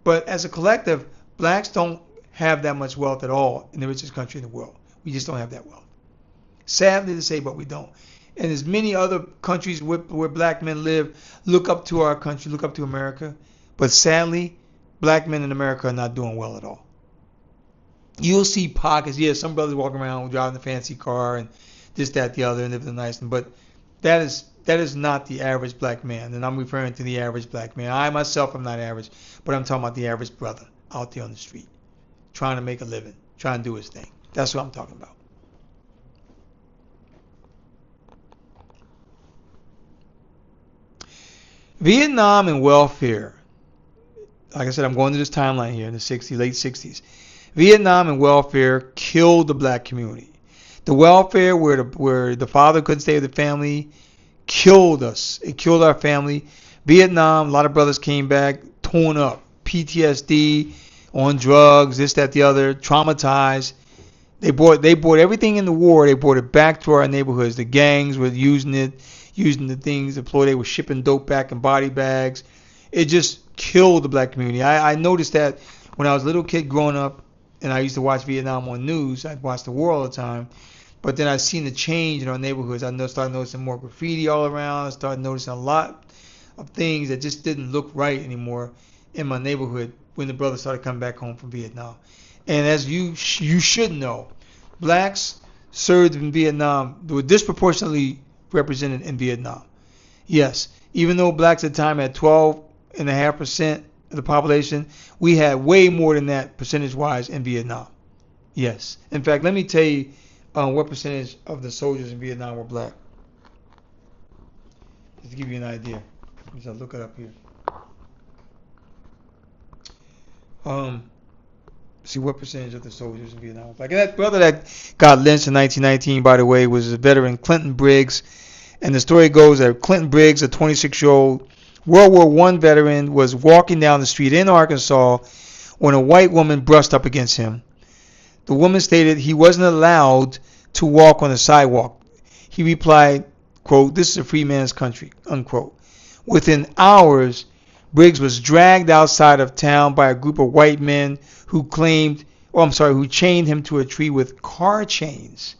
But as a collective, blacks don't have that much wealth at all in the richest country in the world. We just don't have that wealth. Sadly to say, but we don't. And as many other countries where black men live look up to our country, look up to America. But sadly, black men in America are not doing well at all. You'll see pockets. Yeah, some brothers walking around driving a fancy car and this, that, the other, and living a nice one. But that is not the average black man. And I'm referring to the average black man. I myself am not average, but I'm talking about the average brother out there on the street, trying to make a living, trying to do his thing. That's what I'm talking about. Vietnam and welfare. Like I said, I'm going to this timeline here in the late 60s. Vietnam and welfare killed the black community. The welfare where the father couldn't stay with the family killed us. It killed our family. Vietnam, a lot of brothers came back torn up, PTSD, on drugs, this, that, the other, traumatized. They brought everything in the war. They brought it back to our neighborhoods. The gangs were using the things deployed. They were shipping dope back in body bags. It just killed the black community. I noticed that when I was a little kid growing up, and I used to watch Vietnam on news. I'd watch the war all the time. But then I seen the change in our neighborhoods. I started noticing more graffiti all around. I started noticing a lot of things that just didn't look right anymore in my neighborhood when the brothers started coming back home from Vietnam. And as you should know, blacks served in Vietnam. They were disproportionately represented in Vietnam. Yes, even though blacks at the time had 12.5% of the population, we had way more than that percentage-wise in Vietnam. Yes. In fact, let me tell you what percentage of the soldiers in Vietnam were black. Just to give you an idea. Let me look it up here. See what percentage of the soldiers in Vietnam were black. And that brother that got lynched in 1919, by the way, was a veteran, Clinton Briggs. And the story goes that Clinton Briggs, a 26-year-old World War I veteran, was walking down the street in Arkansas when a white woman brushed up against him. The woman stated he wasn't allowed to walk on the sidewalk. He replied, quote, "This is a free man's country," unquote. Within hours, Briggs was dragged outside of town by a group of white men who chained him to a tree with car chains.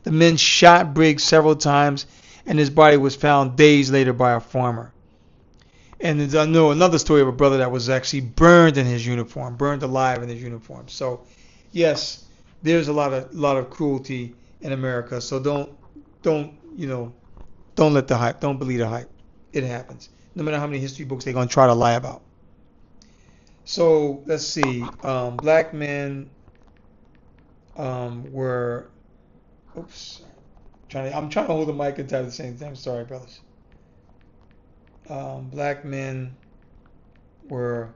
The men shot Briggs several times, and his body was found days later by a farmer. And I know another story of a brother that was actually burned in his uniform, burned alive in his uniform. So, yes, there's a lot of cruelty in America. So don't let the hype, don't believe the hype. It happens. No matter how many history books they're gonna try to lie about. So let's see. Black men were. Oops. I'm trying to hold the mic and type at the same time. Sorry, brothers. Black men were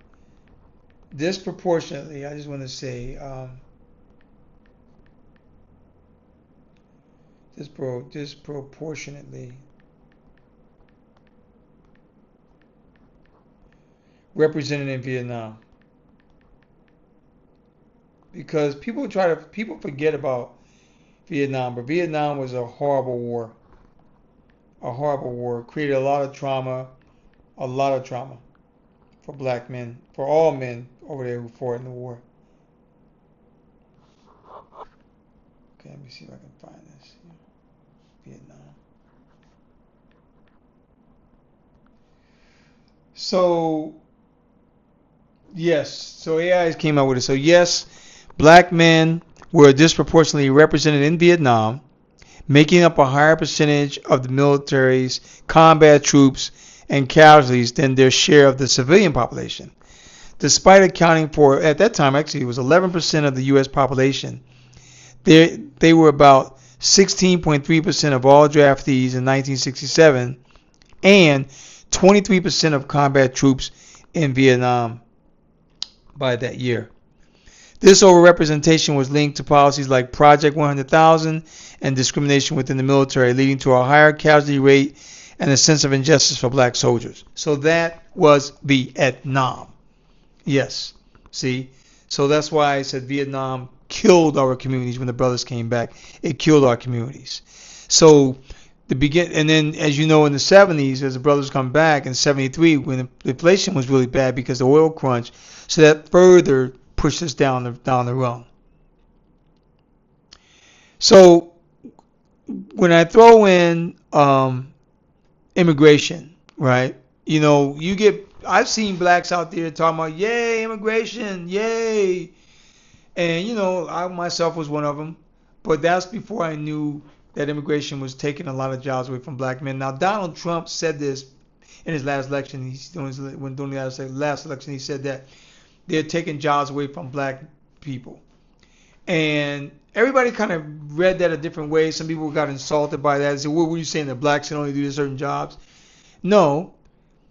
disproportionately, I just want to say, disproportionately represented in Vietnam, because people forget about Vietnam, but Vietnam was a horrible war, created a lot of trauma for black men, for all men over there who fought in the war. Okay, let me see if I can find this. Vietnam. So yes, so AI came out with it. So yes, black men were disproportionately represented in Vietnam, making up a higher percentage of the military's combat troops and casualties than their share of the civilian population. Despite accounting for, at that time, actually, it was 11% of the U.S. population, they were about 16.3% of all draftees in 1967 and 23% of combat troops in Vietnam by that year. This overrepresentation was linked to policies like Project 100,000 and discrimination within the military, leading to a higher casualty rate and a sense of injustice for black soldiers. So that was Vietnam. Yes. See? So that's why I said Vietnam killed our communities when the brothers came back. It killed our communities. So and then, as you know, in the 70s, as the brothers come back in 73, when the inflation was really bad because of the oil crunch, so that further pushed us down the rung. So when I throw in immigration, right? You know, I've seen blacks out there talking about, yay, immigration, yay. And, you know, I myself was one of them. But that's before I knew that immigration was taking a lot of jobs away from black men. Now, Donald Trump said this in his last election. When during the last election, he said that they're taking jobs away from black people. And everybody kind of read that a different way. Some people got insulted by that and said, what were you saying, that blacks can only do certain jobs? No,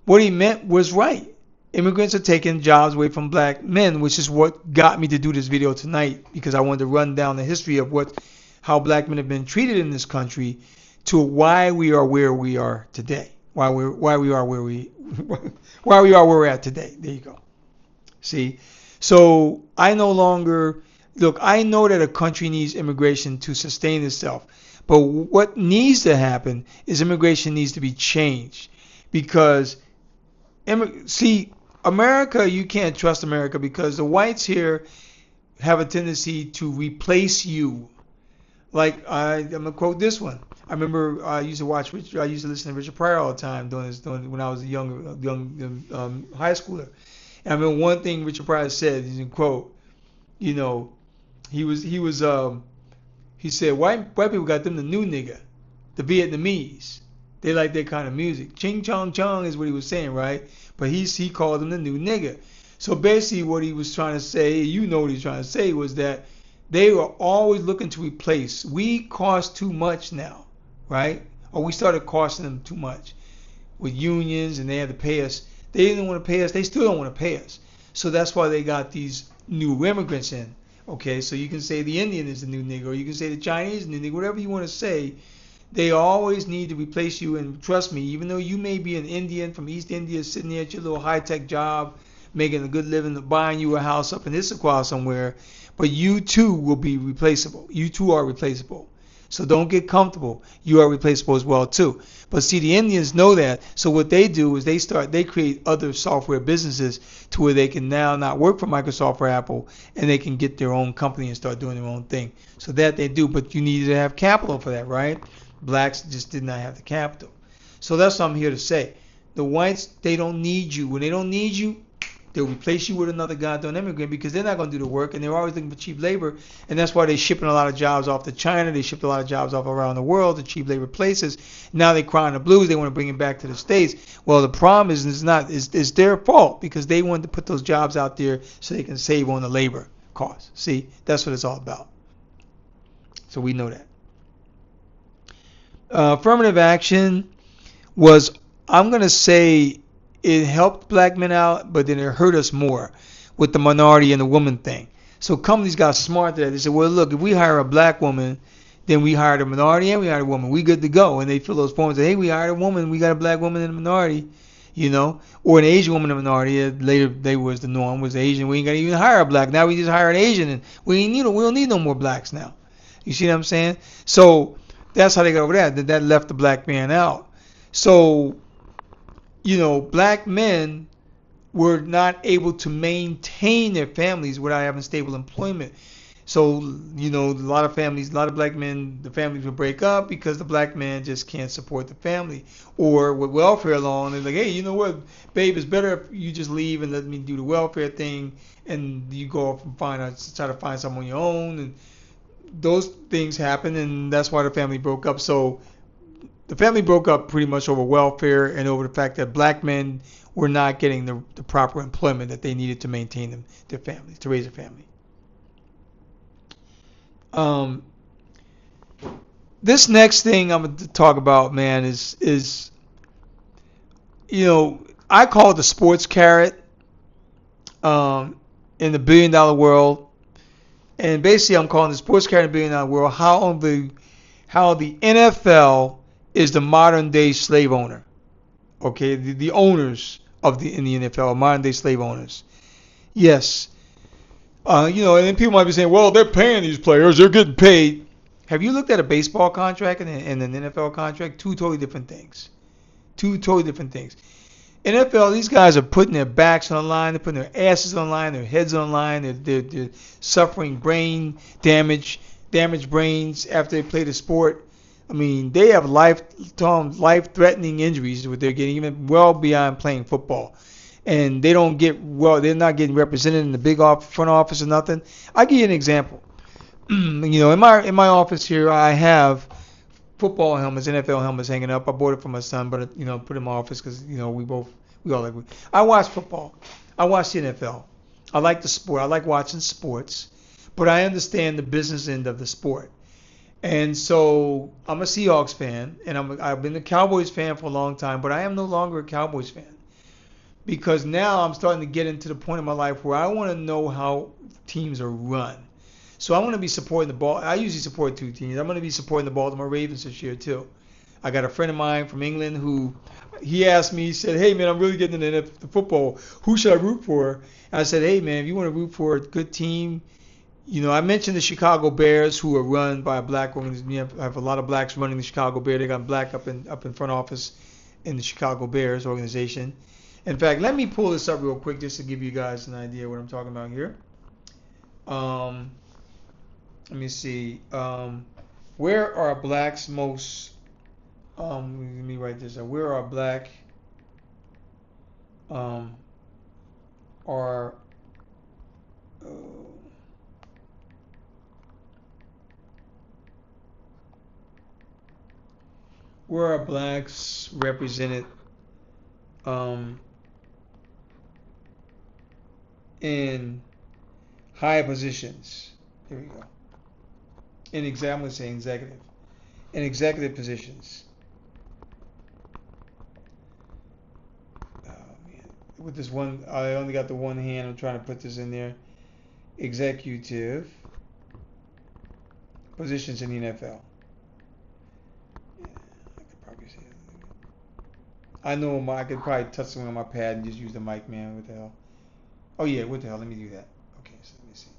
what he meant was right. Immigrants are taking jobs away from black men, which is what got me to do this video tonight, because I wanted to run down the history of how black men have been treated in this country to why we are where we are today. Why we are where we're at today. There you go. See? So I no longer look, I know that a country needs immigration to sustain itself. But what needs to happen is immigration needs to be changed. Because America, you can't trust America because the whites here have a tendency to replace you. Like I'm gonna quote this one. I remember I used to listen to Richard Pryor all the time when I was a young high schooler. And I remember one thing Richard Pryor said. He's in quote. You know, he said white people got them the new nigga, the Vietnamese. They like that kind of music. Ching chong chong is what he was saying, right? But he called them the new nigga. So basically what he was trying to say, you know what he was trying to say, was that they were always looking to replace. We cost too much now, right? Or we started costing them too much with unions, and they had to pay us. They didn't want to pay us. They still don't want to pay us. So that's why they got these new immigrants in. Okay, so you can say the Indian is the new nigga, or you can say the Chinese is the new nigga, whatever you want to say. They always need to replace you, and trust me, even though you may be an Indian from East India sitting there at your little high-tech job, making a good living, buying you a house up in Issaquah somewhere, but you too will be replaceable. You too are replaceable. So don't get comfortable. You are replaceable as well too. But see, the Indians know that. So what they do is they create other software businesses to where they can now not work for Microsoft or Apple, and they can get their own company and start doing their own thing. So that they do, but you need to have capital for that, right? Blacks just did not have the capital. So that's what I'm here to say. The whites, they don't need you. When they don't need you, they'll replace you with another goddamn immigrant, because they're not going to do the work, and they're always looking for cheap labor. And that's why they're shipping a lot of jobs off to China. They shipped a lot of jobs off around the world to cheap labor places. Now they're crying the blues. They want to bring it back to the States. Well, the problem is it's their fault, because they wanted to put those jobs out there so they can save on the labor costs. See, that's what it's all about. So we know that. Affirmative action was, I'm going to say, it helped black men out, but then it hurt us more. with the minority and the woman thing. So companies got smart there. They said, well, look, if we hire a black woman, then we hired a minority and we hired a woman. We good to go. And they fill those forms. Hey, we hired a woman. We got a black woman in the minority, or an Asian woman in the minority. Later, they was the norm was Asian. We ain't gonna even hire a black. Now we just hire an Asian, and we don't need no more blacks now. You see what I'm saying? So that's how they got over that. That left the black man out. So, black men were not able to maintain their families without having stable employment. So, a lot of families, a lot of black men, the families would break up because the black man just can't support the family. Or with welfare law, and they're like, hey, you know what, babe, it's better if you just leave and let me do the welfare thing, and you go off and try to find someone on your own. And those things happen, and that's why the family broke up. So the family broke up pretty much over welfare and over the fact that black men were not getting the proper employment that they needed to maintain their families, to raise a family. This next thing I'm going to talk about, man, is I call it the sports carrot in the $1 billion world. And basically I'm calling the sports carrot in the $1 billion world how the NFL is the modern day slave owner. Okay, the owners in the NFL are modern day slave owners. Yes. And then people might be saying, well, they're paying these players, they're getting paid. Have you looked at a baseball contract and an NFL contract? Two totally different things. NFL, these guys are putting their backs on the line, they're putting their asses on the line, their heads on the line, they're suffering brain damage, damaged brains after they play the sport. I mean, they have life-threatening injuries that they're getting, even well beyond playing football. And they're not getting represented in the big front office or nothing. I'll give you an example. In my office here, I have football helmets, NFL helmets hanging up. I bought it for my son, but put it in my office because we all like. I watch football. I watch the NFL. I like the sport. I like watching sports, but I understand the business end of the sport. And so I'm a Seahawks fan, and I've been a Cowboys fan for a long time, but I am no longer a Cowboys fan. Because now I'm starting to get into the point in my life where I want to know how teams are run. So I want to be supporting the ball. I usually support two teams. I'm going to be supporting the Baltimore Ravens this year too. I got a friend of mine from England who he asked me, he said, hey man, I'm really getting into the football. Who should I root for? And I said, hey man, if you want to root for a good team, I mentioned the Chicago Bears, who are run by a black organization. I have a lot of blacks running the Chicago Bears. They got black up in front office in the Chicago Bears organization. In fact, let me pull this up real quick just to give you guys an idea of what I'm talking about here. Let me see. Where are blacks most? Let me write this down. Where are black? Where are blacks represented? In high positions. Here we go. I'm going to say executive. In executive positions. Oh man. With this one, I only got the one hand. I'm trying to put this in there. Executive positions in the NFL. Yeah, I could probably say that. I know I could probably touch something on my pad and just use the mic, man. What the hell? Oh yeah, what the hell? Let me do that. Okay, so let me see.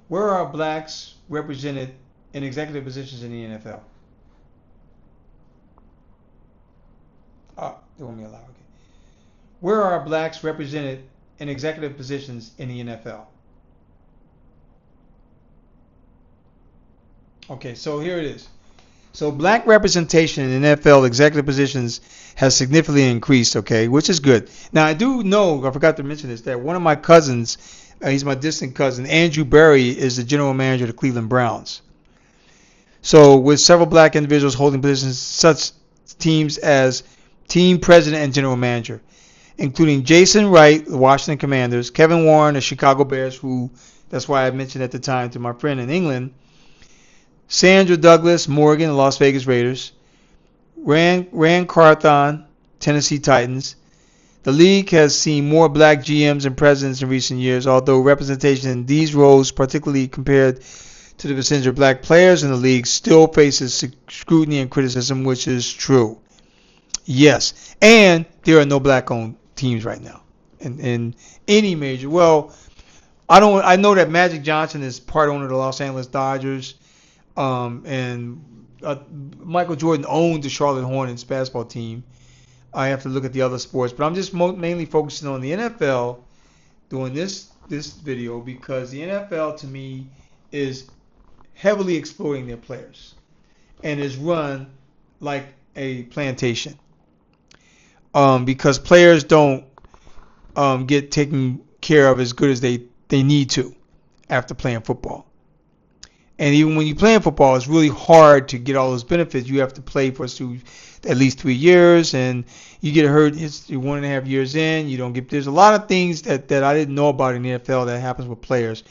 Where are blacks represented in executive positions in the NFL? They won't be allowed. Okay. Where are blacks represented in executive positions in the NFL? Okay, so here it is. So black representation in NFL executive positions has significantly increased, okay, which is good. Now, I do know, I forgot to mention this, that one of my cousins, he's my distant cousin, Lew Berry, is the general manager of the Cleveland Browns. So with several black individuals holding positions such teams as team president and general manager, including Jason Wright, the Washington Commanders, Kevin Warren, the Chicago Bears, who, that's why I mentioned at the time to my friend in England, Sandra Douglas Morgan, the Las Vegas Raiders, Rand Carthon, Tennessee Titans, The league has seen more black GMs and presidents in recent years, although representation in these roles, particularly compared to the percentage of black players in the league, still faces scrutiny and criticism, which is true. Yes, and there are no black-owned teams right now in any major. Well, I don't. I know that Magic Johnson is part owner of the Los Angeles Dodgers, and Michael Jordan owned the Charlotte Hornets basketball team. I have to look at the other sports, but I'm just mainly focusing on the NFL doing this video because the NFL to me is heavily exploiting their players and is run like a plantation. Because players don't get taken care of as good as they need to after playing football. And even when you play football, it's really hard to get all those benefits. You have to play for at least 3 years, and you get hurt. You're 1.5 years in. You don't get. There's a lot of things that I didn't know about in the NFL that happens with players,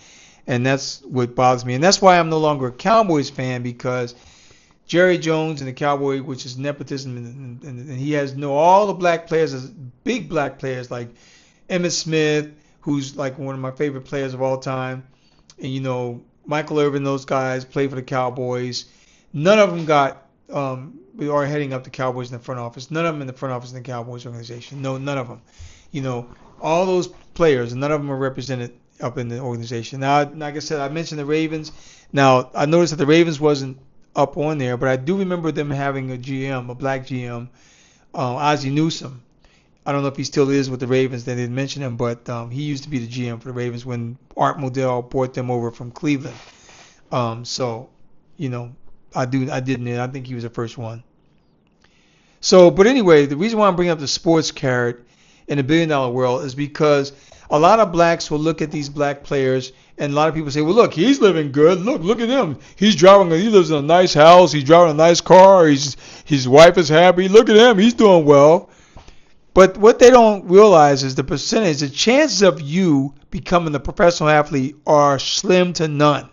and that's what bothers me. And that's why I'm no longer a Cowboys fan, because Jerry Jones and the Cowboys, which is nepotism, and he has all the black players, as big black players like Emmitt Smith, who's like one of my favorite players of all time, and Michael Irvin, those guys played for the Cowboys. None of them are heading up the Cowboys in the front office. None of them in the front office in the Cowboys organization. No, none of them. All those players, none of them are represented up in the organization. Now, like I said, I mentioned the Ravens. Now, I noticed that the Ravens wasn't up on there, but I do remember them having a GM, a black GM, Ozzie Newsome. I don't know if he still is with the Ravens. They didn't mention him, but he used to be the GM for the Ravens when Art Modell brought them over from Cleveland. I think he was the first one. So, but anyway, the reason why I'm bringing up the sports carrot in the $1 billion world is because a lot of blacks will look at these black players, and a lot of people say, well, look, he's living good. Look at him. He lives in a nice house. He's driving a nice car. His wife is happy. Look at him. He's doing well. But what they don't realize is the chances of you becoming a professional athlete are slim to none.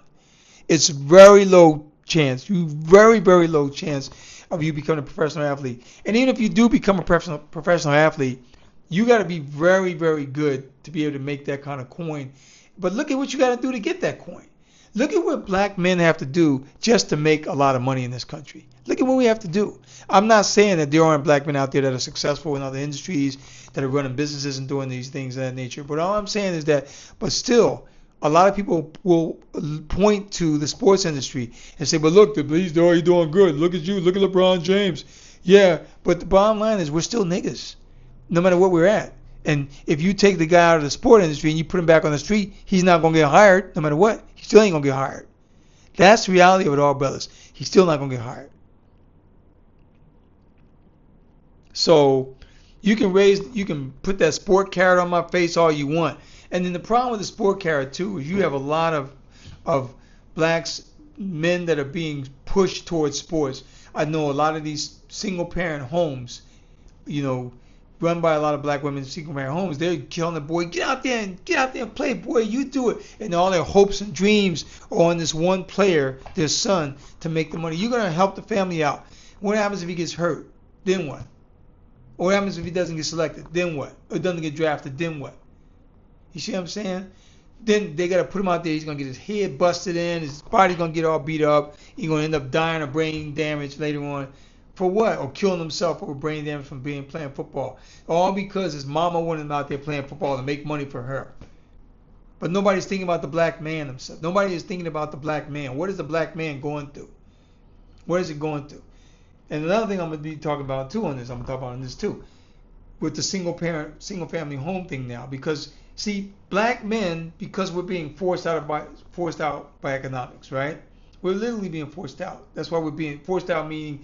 It's very low chance. Very, very low chance of you becoming a professional athlete. And even if you do become a professional athlete, you got to be very, very good to be able to make that kind of coin. But look at what you got to do to get that coin. Look at what black men have to do just to make a lot of money in this country. Look at what we have to do. I'm not saying that there aren't black men out there that are successful in other industries, that are running businesses and doing these things of that nature. But all I'm saying is that, but still, a lot of people will point to the sports industry and say, but look, he's already doing good. Look at you. Look at LeBron James. Yeah, but the bottom line is we're still niggas, no matter what we're at. And if you take the guy out of the sport industry and you put him back on the street, he's not going to get hired no matter what. He still ain't going to get hired. That's the reality of it all, brothers. He's still not going to get hired. So you can put that sport carrot on my face all you want. And then the problem with the sport carrot too is you have a lot of blacks, men that are being pushed towards sports. I know a lot of these single parent homes, run by a lot of black women in single parent homes. They're telling the boy, get out there and play, boy, you do it. And all their hopes and dreams are on this one player, their son, to make the money. You're gonna help the family out. What happens if he gets hurt? Then what? Or what happens if he doesn't get selected? Then what? Or doesn't get drafted? Then what? You see what I'm saying? Then they got to put him out there. He's going to get his head busted in. His body's going to get all beat up. He's going to end up dying of brain damage later on. For what? Or killing himself over brain damage from playing football. All because his mama wanted him out there playing football to make money for her. But nobody's thinking about the black man himself. Nobody is thinking about the black man. What is the black man going through? What is it going through? And another thing I'm going to be talking about too on this, I'm going to talk about on this too, with the single family home thing now. Because see, black men, because we're being forced out by economics, right? We're literally being forced out. That's why we're being forced out, meaning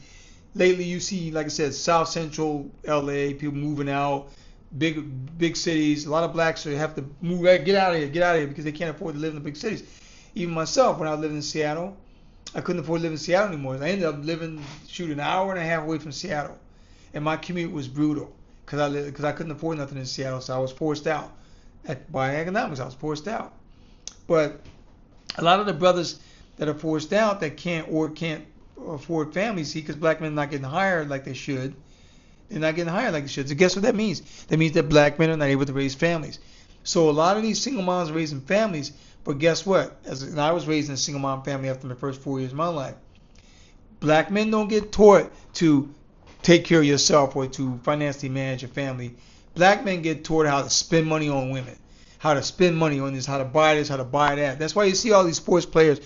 lately you see, like I said, South Central LA, people moving out, big cities. A lot of blacks have to move, get out of here, because they can't afford to live in the big cities. Even myself, when I lived in Seattle, I couldn't afford to live in Seattle anymore. I ended up living, an hour and a half away from Seattle. And my commute was brutal because I couldn't afford nothing in Seattle, so I was forced out. By economics, I was forced out. But a lot of the brothers that are forced out that can't afford families, see, because black men are not getting hired like they should, They're not getting hired like they should. So guess what that means? That means that black men are not able to raise families. So a lot of these single moms are raising families, but guess what? And I was raised in a single mom family after my first 4 years of my life. Black men don't get taught to take care of yourself or to financially manage your family. Black men get taught how to spend money on women, how to spend money on this, how to buy this, how to buy that. That's why you see all these sports players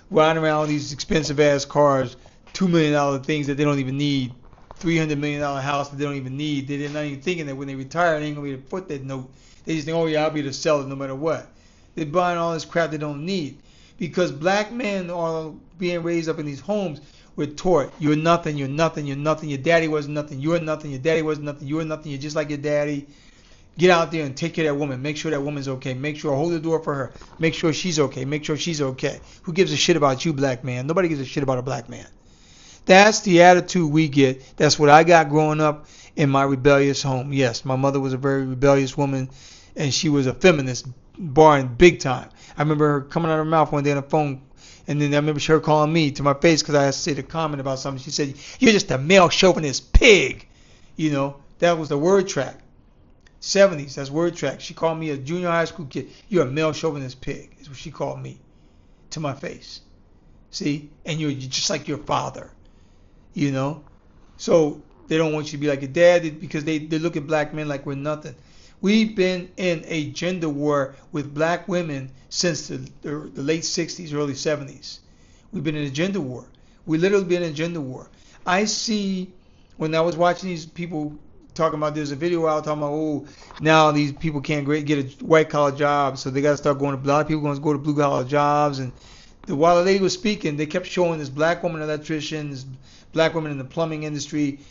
riding around these expensive ass cars, $2 million things that they don't even need, $300 million house that they don't even need. They're not even thinking that when they retire, they ain't gonna be able to foot that note. They just think, oh yeah, I'll be able to sell it no matter what. They're buying all this crap they don't need because black men are being raised up in these homes. We're taught, you're nothing, you're nothing, you're nothing, your daddy wasn't nothing, you're nothing, your daddy wasn't nothing, you're nothing, you're just like your daddy. Get out there and take care of that woman. Make sure that woman's okay. Make sure, hold the door for her. Make sure she's okay. Make sure she's okay. Who gives a shit about you, black man? Nobody gives a shit about a black man. That's the attitude we get. That's what I got growing up in my rebellious home. Yes, my mother was a very rebellious woman, and she was a feminist, barring big time. I remember her coming out of her mouth one day on the phone, and then I remember her calling me to my face because I said a comment about something. She said, "You're just a male chauvinist pig." You know, that was the word track. 70s, that's word track. She called me a junior high school kid. You're a male chauvinist pig, is what she called me to my face. See? And you're just like your father. You know? So they don't want you to be like your dad because they look at black men like we're nothing. We've been in a gender war with black women since the late 60s, early 70s. We've been in a gender war. We literally been in a gender war. I see when I was watching these people talking about, there's a video out talking about, oh, now these people can't get a white collar job, so they got to start going to, a lot of people going to go to blue collar jobs. And while the lady was speaking, they kept showing this black woman electrician, this black women in the plumbing industry,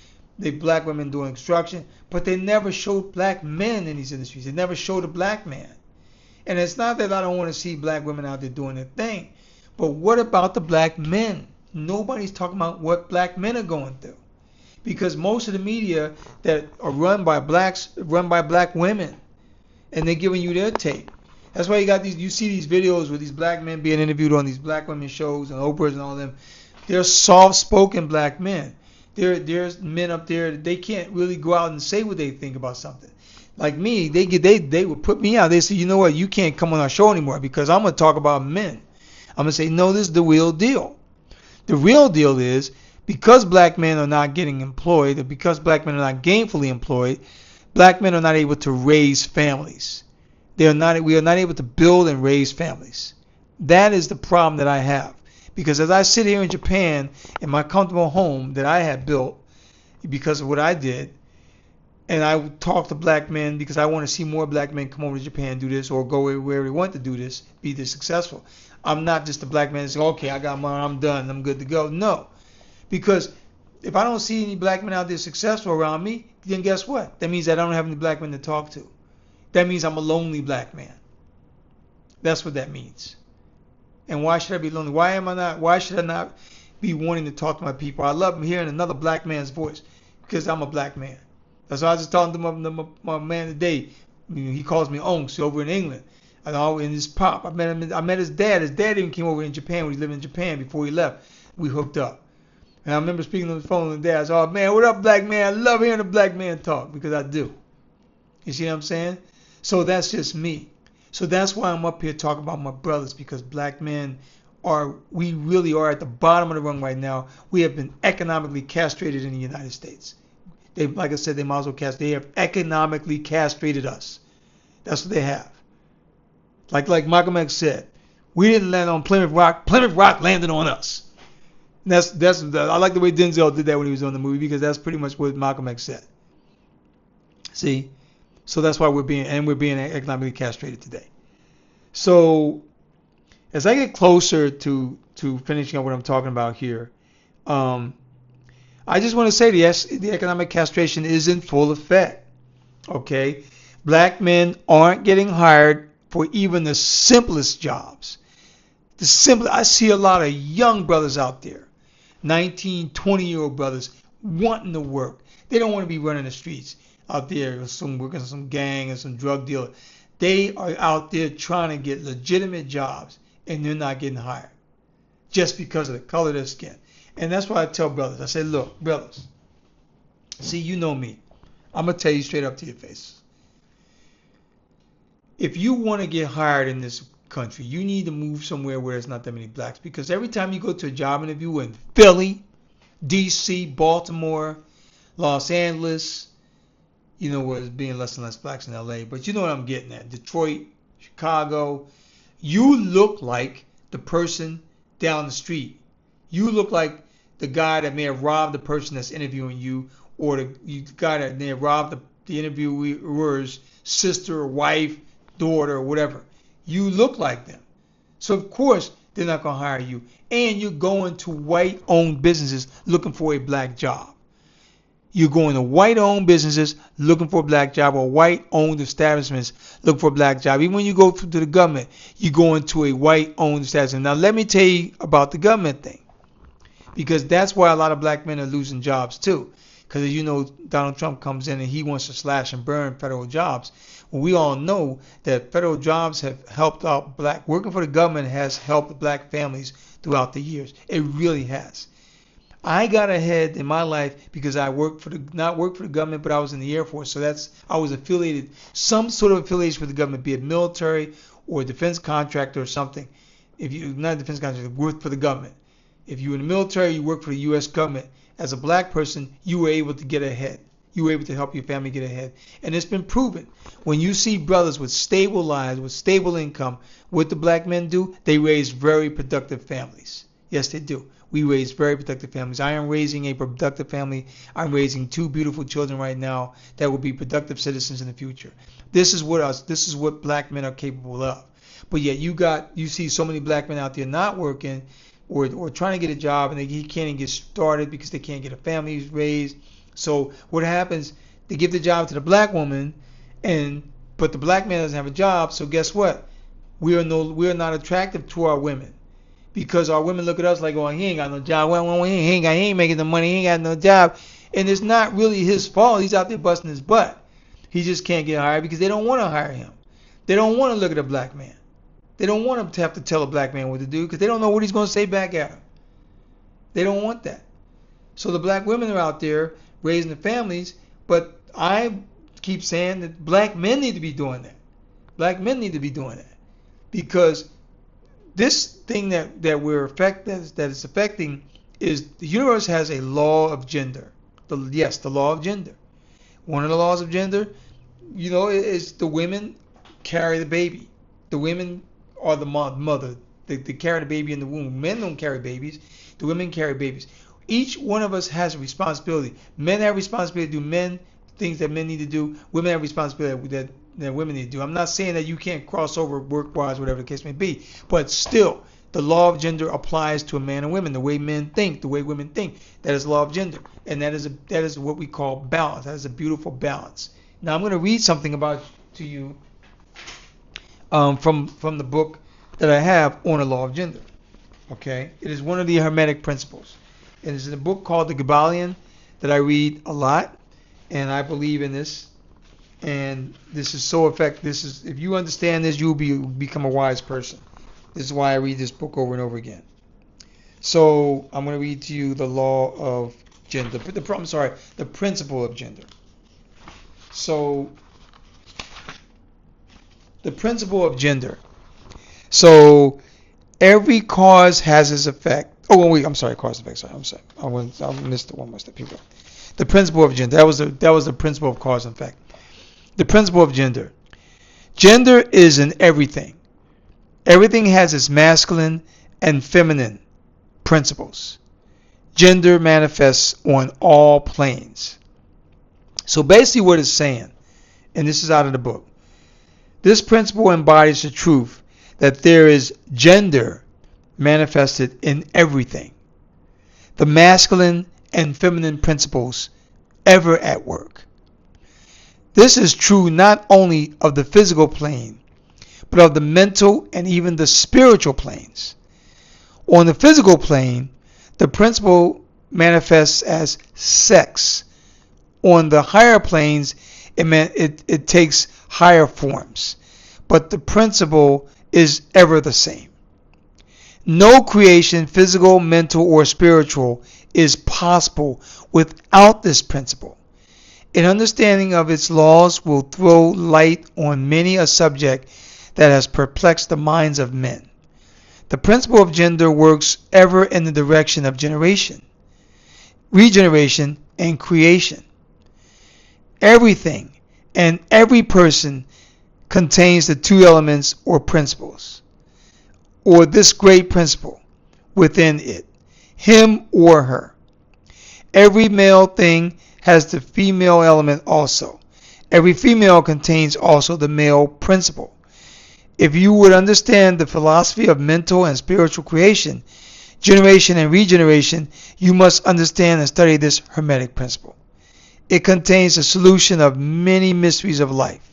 the black women doing construction, but they never showed black men in these industries. They never showed a black man. And it's not that I don't want to see black women out there doing their thing, but what about the black men? Nobody's talking about what black men are going through. Because most of the media that are run by blacks, run by black women, and they're giving you their take. That's why you see these videos with these black men being interviewed on these black women shows and Oprah's and all them. They're soft-spoken black men. There's men up there that they can't really go out and say what they think about something. Like me, they would put me out. They say, you know what, you can't come on our show anymore because I'm gonna talk about men. I'm gonna say, no, this is the real deal. The real deal is, because black men are not getting employed, or because black men are not gainfully employed, black men are not able to raise families. We are not able to build and raise families. That is the problem that I have. Because as I sit here in Japan, in my comfortable home that I had built because of what I did, and I talk to black men because I want to see more black men come over to Japan and do this, or go wherever they want to do this, be this successful. I'm not just a black man saying, okay, I got mine, I'm done, I'm good to go. No. Because if I don't see any black men out there successful around me, then guess what? That means that I don't have any black men to talk to. That means I'm a lonely black man. That's what that means. And why should I be lonely? Why should I not be wanting to talk to my people? I love hearing another black man's voice because I'm a black man. That's why I was just talking to my man today. He calls me Onks over in England. In his pop. I met his dad. His dad even came over in Japan when he lived in Japan before he left. We hooked up. And I remember speaking on the phone with Dad. I said, oh man, what up, black man? I love hearing a black man talk because I do. You see what I'm saying? So that's just me. So that's why I'm up here talking about my brothers, because black men we really are at the bottom of the rung right now. We have been economically castrated in the United States. Like I said, they might as well they have economically castrated us. That's what they have. Like Malcolm X said, we didn't land on Plymouth Rock. Plymouth Rock landed on us. And I like the way Denzel did that when he was on the movie, because that's pretty much what Malcolm X said. See? So that's why we're being economically castrated today. So as I get closer to finishing up what I'm talking about here, I just want to say the economic castration is in full effect. Okay? Black men aren't getting hired for even the simplest jobs. I see a lot of young brothers out there, 19, 20-year-old brothers wanting to work. They don't want to be running the streets out there working some gang and some drug dealer. They are out there trying to get legitimate jobs, and they're not getting hired just because of the color of their skin. And that's why I tell brothers, I say, look, brothers, see, you know me. I'm going to tell you straight up to your face. If you want to get hired in this country, you need to move somewhere where there's not that many blacks. Because every time you go to a job interview in Philly, D.C., Baltimore, Los Angeles, you know where there's being less and less blacks in L.A., but you know what I'm getting at. Detroit, Chicago, you look like the person down the street. You look like the guy that may have robbed the person that's interviewing you, or the guy that may have robbed the interviewer's sister or wife, daughter, or whatever. You look like them. So of course they're not going to hire you. And you're going to white-owned businesses looking for a black job. You're going to white-owned businesses looking for a black job, or white-owned establishments looking for a black job. Even when you go to the government, you go into a white-owned establishment. Now let me tell you about the government thing, because that's why a lot of black men are losing jobs too. Because as you know, Donald Trump comes in and he wants to slash and burn federal jobs. Well, we all know that federal jobs have helped out working for the government has helped black families throughout the years. It really has. I got ahead in my life because I worked not worked for the government, but I was in the Air Force. So I was affiliated, some sort of affiliation with the government, be it military or defense contractor or something. If you not a defense contractor, worked for the government. If you were in the military, you worked for the U.S. government. As a black person, you were able to get ahead. You were able to help your family get ahead. And it's been proven. When you see brothers with stable lives, with stable income, what the black men do, they raise very productive families. Yes, they do. We raise very productive families. I am raising a productive family. I'm raising 2 beautiful children right now that will be productive citizens in the future. This is what black men are capable of. But yet you see so many black men out there not working or trying to get a job, and he can't even get started because they can't get a family raised. So what happens? They give the job to the black woman, but the black man doesn't have a job. So guess what? We are not attractive to our women, because our women look at us like, oh, he ain't got no job. Well, he ain't making the money. He ain't got no job. And it's not really his fault. He's out there busting his butt. He just can't get hired because they don't want to hire him. They don't want to look at a black man. They don't want him to have to tell a black man what to do because they don't know what he's going to say back at him. They don't want that. So the black women are out there raising the families, but I keep saying that black men need to be doing that. Black men need to be doing that, because this thing that is affecting is the universe has a law of gender. The law of gender. One of the laws of gender, is the women carry the baby. The women are the mother. They carry the baby in the womb. Men don't carry babies. The women carry babies. Each one of us has a responsibility. Men have responsibility to do things that men need to do. Women have responsibility that women need to do. I'm not saying that you can't cross over work-wise, whatever the case may be, but still, the law of gender applies to a man and women. The way men think, the way women think, that is the law of gender, and that is what we call balance. That is a beautiful balance. Now I'm going to read something to you from the book that I have on the law of gender. Okay, it is one of the Hermetic principles. It is in a book called The Kabbalion that I read a lot, and I believe in this. And this is so effective. If you understand this, you'll become a wise person. This is why I read this book over and over again. So I'm going to read to you the law of gender. The principle of gender. So the principle of gender. So every cause has its effect. Oh wait, I'm sorry. Cause effect. Sorry, I'm sorry. I missed the one more step. Here we go. The principle of gender. That was the principle of cause and effect. The principle of gender. Gender is in everything. Everything has its masculine and feminine principles. Gender manifests on all planes. So basically what it's saying, and this is out of the book, this principle embodies the truth that there is gender manifested in everything. The masculine and feminine principles ever at work. This is true not only of the physical plane, but of the mental and even the spiritual planes. On the physical plane, the principle manifests as sex. On the higher planes, it takes higher forms, but the principle is ever the same. No creation, physical, mental, or spiritual, is possible without this principle. An understanding of its laws will throw light on many a subject that has perplexed the minds of men. The principle of gender works ever in the direction of generation, regeneration, and creation. Everything and every person contains the two elements or principles, or this great principle within it, him or her. Every male thing has the female element also. Every female contains also the male principle. If you would understand the philosophy of mental and spiritual creation, generation and regeneration, you must understand and study this Hermetic principle. It contains a solution of many mysteries of life.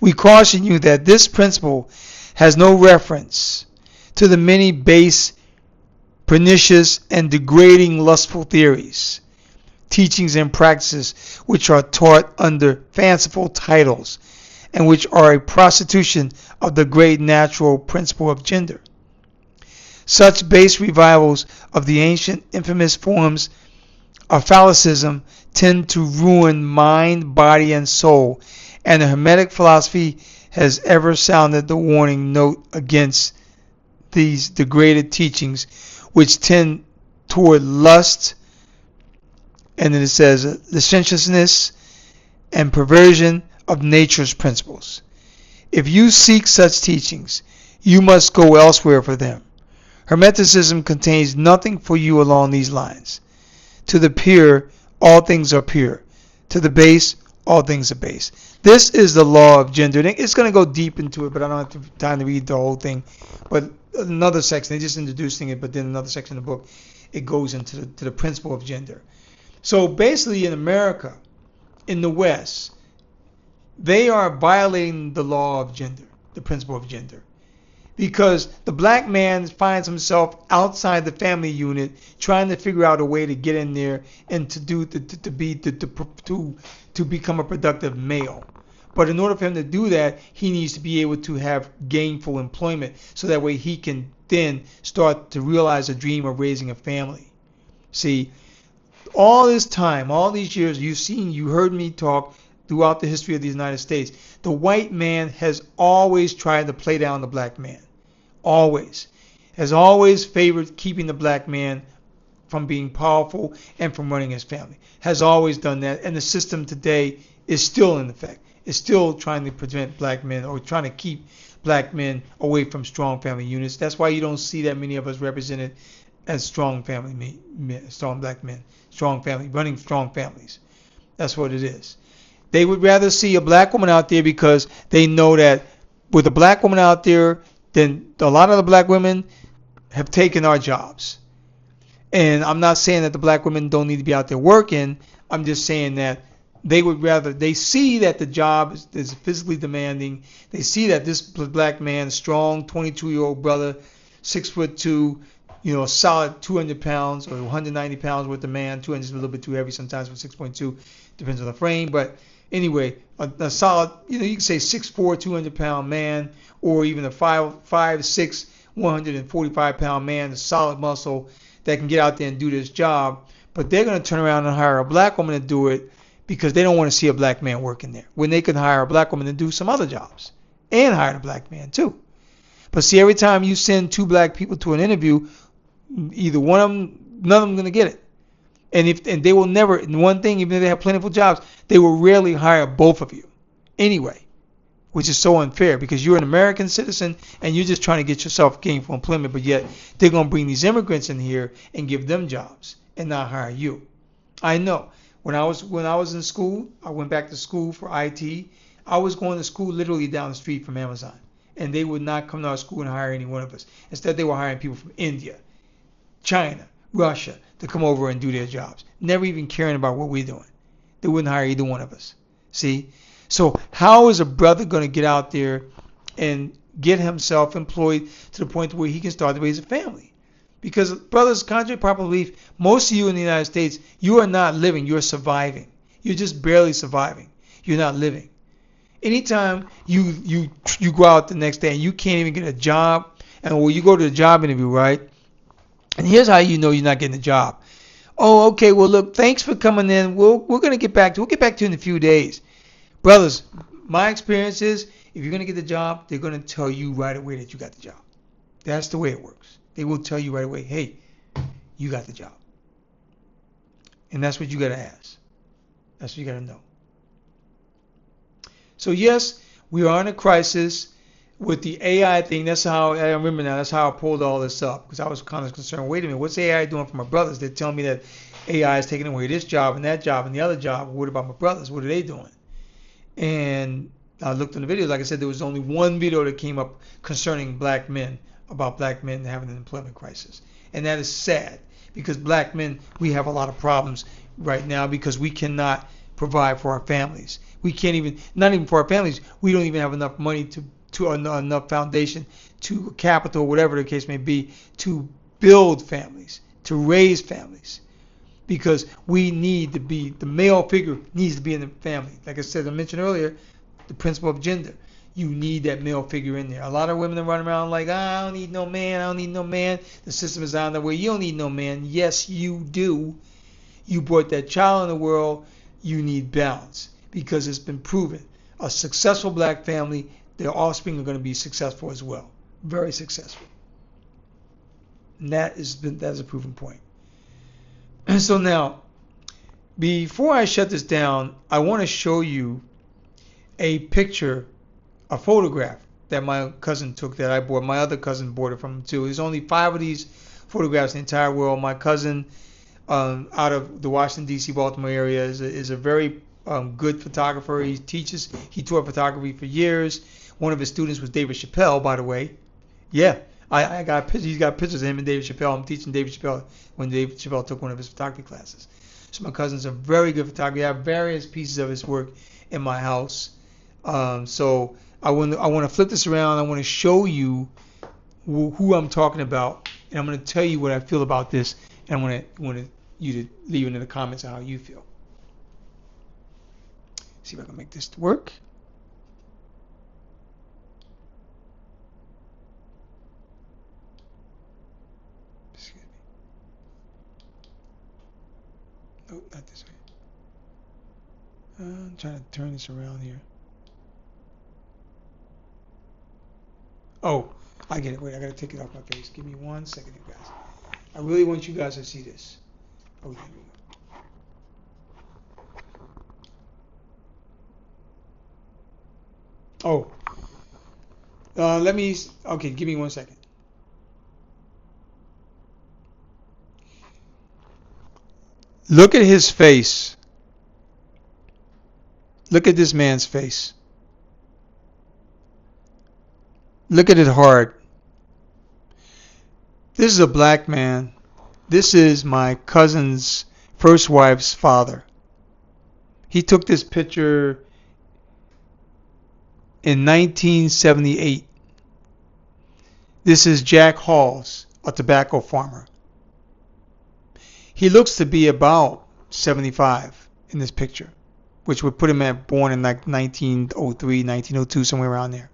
We caution you that this principle has no reference to the many base, pernicious, and degrading lustful theories, teachings, and practices which are taught under fanciful titles and which are a prostitution of the great natural principle of gender. Such base revivals of the ancient infamous forms of phallicism tend to ruin mind, body, and soul, and the Hermetic philosophy has ever sounded the warning note against these degraded teachings which tend toward lust, and then it says licentiousness and perversion of nature's principles. If you seek such teachings, you must go elsewhere for them. Hermeticism contains nothing for you along these lines. To the pure, all things are pure. To the base, all things are base. This is the law of gender. It's going to go deep into it, but I don't have time to read the whole thing. But another section, they're just introducing it, but then another section of the book, it goes into the principle of gender. So basically in America, in the West, they are violating the law of gender, the principle of gender. Because the black man finds himself outside the family unit trying to figure out a way to get in there and to become a productive male. But in order for him to do that, he needs to be able to have gainful employment so that way he can then start to realize a dream of raising a family. See, all this time, all these years, you heard me talk throughout the history of the United States. The white man has always tried to play down the black man. Always. Has always favored keeping the black man from being powerful and from running his family. Has always done that. And the system today is still in effect. It's still trying to prevent black men or trying to keep black men away from strong family units. That's why you don't see that many of us represented as strong family men, strong black men, strong family, running strong families. That's what it is. They would rather see a black woman out there because they know that with a black woman out there, then a lot of the black women have taken our jobs. And I'm not saying that the black women don't need to be out there working. I'm just saying that they see that the job is physically demanding. They see that this black man, strong 22-year-old brother, 6'2", a solid 200 pounds or 190 pounds worth of man. 200 is a little bit too heavy sometimes for 6.2, depends on the frame. But anyway, a solid, you can say 6'4", 200-pound man, or even a 5'6", 145-pound man, a solid muscle that can get out there and do this job. But they're going to turn around and hire a black woman to do it because they don't want to see a black man working there, when they can hire a black woman to do some other jobs and hire a black man too. But see, every time you send two black people to an interview, either one of them, none of them going to get it. And they will never, one thing, even if they have plentiful jobs, they will rarely hire both of you anyway, which is so unfair because you're an American citizen and you're just trying to get yourself gainful employment, but yet they're going to bring these immigrants in here and give them jobs and not hire you. I know. When I was in school, I went back to school for IT. I was going to school literally down the street from Amazon, and they would not come to our school and hire any one of us. Instead, they were hiring people from India, China, Russia to come over and do their jobs, never even caring about what we're doing. They wouldn't hire either one of us. See? So how is a brother going to get out there and get himself employed to the point where he can start to raise a family? Because, brothers, contrary to popular belief, most of you in the United States, you are not living, you're surviving. You're just barely surviving. You're not living. Anytime you go out the next day and you can't even get a job, and when you go to the job interview, right? And here's how you know you're not getting a job. Oh, okay. Well, look, thanks for coming in. We're gonna get back to you in a few days, brothers. My experience is, if you're gonna get the job, they're gonna tell you right away that you got the job. That's the way it works. They will tell you right away, hey, you got the job, and that's what you gotta ask. That's what you gotta know. So yes, we are in a crisis with the AI thing. That's how I remember now. That's how I pulled all this up, because I was kind of concerned. Wait a minute, what's AI doing for my brothers? They're telling me that AI is taking away this job and that job and the other job. What about my brothers? What are they doing? And I looked in the videos. Like I said, there was only one video that came up concerning black men, about black men having an employment crisis, and that is sad, because black men, we have a lot of problems right now because we cannot provide for our families. We can't even, not even for our families. We don't even have enough money to enough foundation, to capital, whatever the case may be, to build families, to raise families, because we need to be, the male figure needs to be in the family. Like I said, I mentioned earlier, the principle of gender. You need that male figure in there. A lot of women are running around like, I don't need no man, I don't need no man. The system is on the way. You don't need no man. Yes, you do. You brought that child in the world. You need balance, because it's been proven. A successful black family, their offspring are going to be successful as well. Very successful. And that is a proven point. And so now, before I shut this down, I want to show you a picture, a photograph that my cousin took that I bought. My other cousin bought it from him too. There's only 5 of these photographs in the entire world. My cousin, out of the Washington, D.C., Baltimore area, is a very good photographer. He taught photography for years. One of his students was David Chappelle, by the way. Yeah, I got pictures. He's got pictures of him and David Chappelle. I'm teaching David Chappelle when David Chappelle took one of his photography classes. So my cousin's a very good photographer. I have various pieces of his work in my house. So I want to flip this around. I want to show you who I'm talking about, and I'm going to tell you what I feel about this, and I want you to leave it in the comments how you feel. See if I can make this work. Excuse me. Oh, not this way. I'm trying to turn this around here. Oh, I get it. Wait, I gotta take it off my face. Give me 1 second, you guys. I really want you guys to see this. Oh, there we go. Oh, okay, give me 1 second. Look at his face. Look at this man's face. Look at it hard. This is a black man. This is my cousin's first wife's father. He took this picture in 1978. This is Jack Halls, a tobacco farmer. He looks to be about 75 in this picture, which would put him at born in like 1903, 1902, somewhere around there.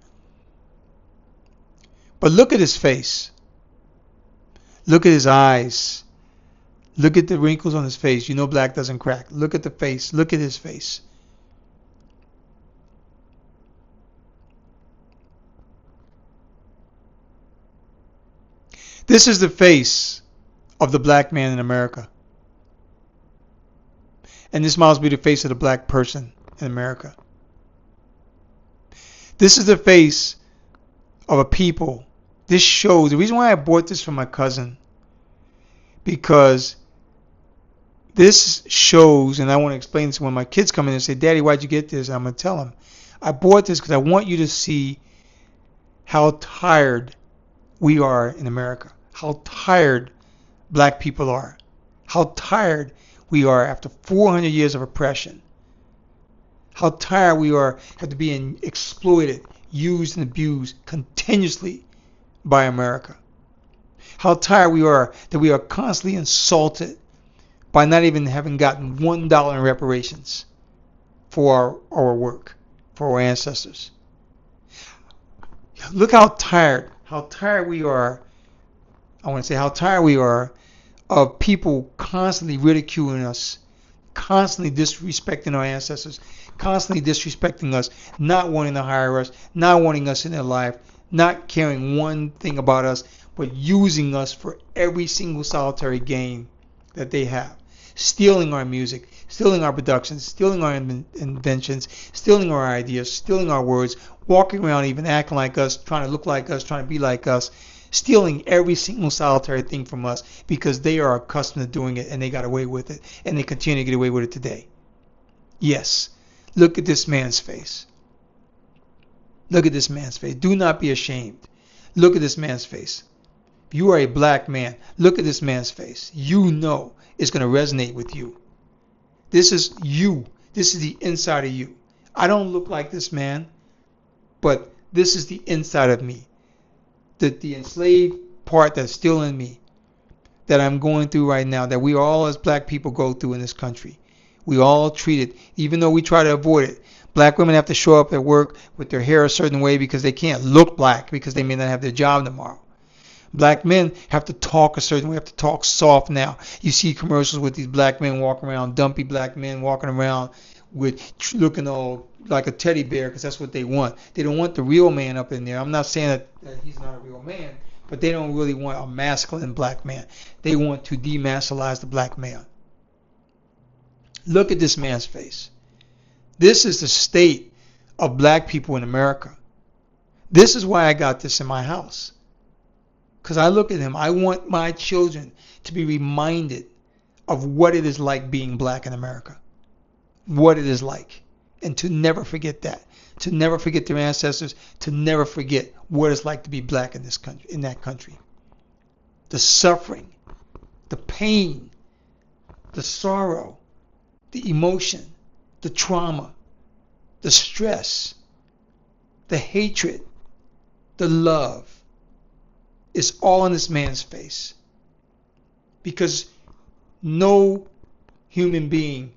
But look at his face. Look at his eyes. Look at the wrinkles on his face. You know black doesn't crack. Look at the face. Look at his face. This is the face of the black man in America. And this must be the face of the black person in America. This is the face of a people. This shows, the reason why I bought this from my cousin, because this shows, and I want to explain this when my kids come in and say, Daddy, why'd you get this? I'm going to tell them, I bought this because I want you to see how tired we are in America, how tired black people are, how tired we are after 400 years of oppression, how tired we are after being exploited, used and abused continuously by America. How tired we are that we are constantly insulted by not even having gotten $1 in reparations for our work, for our ancestors. Look how tired we are. I want to say how tired we are of people constantly ridiculing us, constantly disrespecting our ancestors, constantly disrespecting us, not wanting to hire us, not wanting us in their life, not caring one thing about us, but using us for every single solitary gain that they have. Stealing our music, stealing our productions, stealing our inventions, stealing our ideas, stealing our words, walking around even acting like us, trying to look like us, trying to be like us, stealing every single solitary thing from us because they are accustomed to doing it and they got away with it and they continue to get away with it today. Yes, look at this man's face. Look at this man's face. Do not be ashamed. Look at this man's face. If you are a black man, look at this man's face. You know it's going to resonate with you. This is you. This is the inside of you. I don't look like this man, but this is the inside of me. The enslaved part that's still in me, that I'm going through right now, that we all as black people go through in this country. We all treat it, even though we try to avoid it. Black women have to show up at work with their hair a certain way because they can't look black because they may not have their job tomorrow. Black men have to talk a certain way, have to talk soft now. You see commercials with these black men walking around, dumpy black men walking around with looking all like a teddy bear because that's what they want. They don't want the real man up in there. I'm not saying that he's not a real man, but they don't really want a masculine black man. They want to demasculize the black man. Look at this man's face. This is the state of black people in America. This is why I got this in my house. Because I look at him, I want my children to be reminded of what it is like being black in America. What it is like. And to never forget that. To never forget their ancestors. To never forget what it's like to be black in this country, in that country. The suffering, the pain, the sorrow, the emotion, the trauma, the stress, the hatred, the love. It's all in this man's face. Because no human being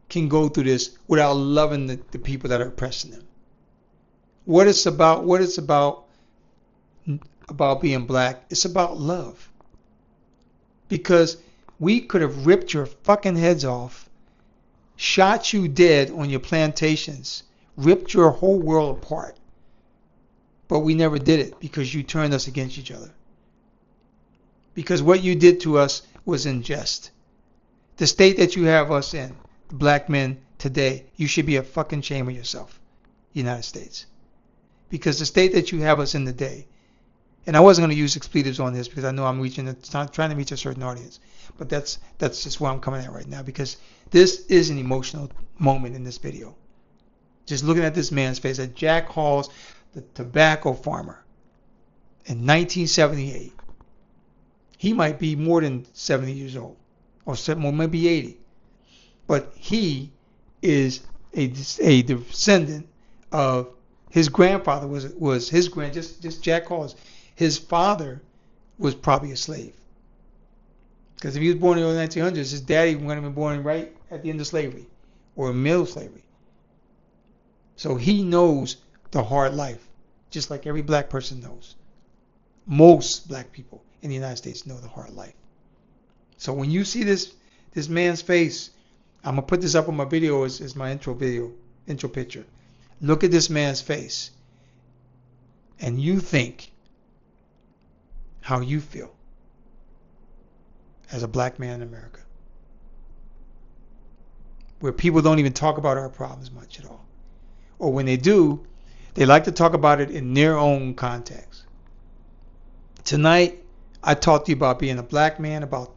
can go through this without loving the people that are oppressing them. What it's about being black, it's about love. Because we could have ripped your fucking heads off, shot you dead on your plantations, ripped your whole world apart. But we never did it because you turned us against each other. Because what you did to us was unjust. The state that you have us in, black men today, you should be a fucking shame of yourself, United States. Because the state that you have us in today, and I wasn't going to use expletives on this because I know I'm trying to reach a certain audience, but that's just where I'm coming at right now because this is an emotional moment in this video. Just looking at this man's face, at Jack Hall's, the tobacco farmer, in 1978. He might be more than 70 years old, or maybe 80. But he is a descendant of his grandfather was his just Jack Hall's. His father was probably a slave. Because if he was born in the early 1900s, his daddy would have been born right at the end of slavery, or middle slavery. So he knows the hard life, just like every black person knows. Most black people in the United States know the hard life. So when you see this man's face, I'm going to put this up on my video as my intro picture. Look at this man's face. And you think how you feel as a black man in America. Where people don't even talk about our problems much at all. Or when they do, they like to talk about it in their own context. Tonight, I talked to you about being a black man, about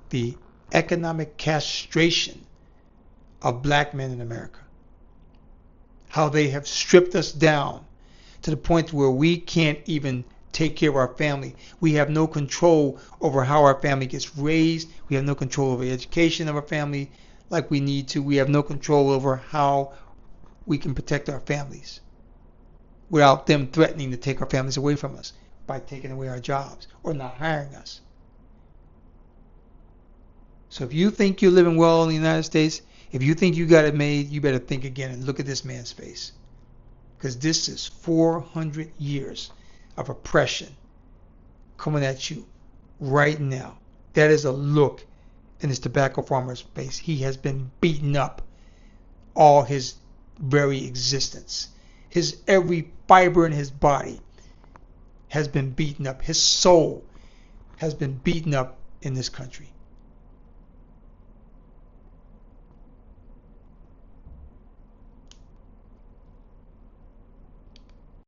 the economic castration of black men in America. How they have stripped us down to the point where we can't even take care of our family. We have no control over how our family gets raised. We have no control over the education of our family like we need to. We have no control over how we can protect our families without them threatening to take our families away from us by taking away our jobs or not hiring us. So if you think you're living well in the United States, if you think you got it made, you better think again and look at this man's face. Because this is 400 years of oppression coming at you right now That is a look in this tobacco farmer's face. He has been beaten up all his very existence. His every fiber in his body has been beaten up. His soul has been beaten up in this country.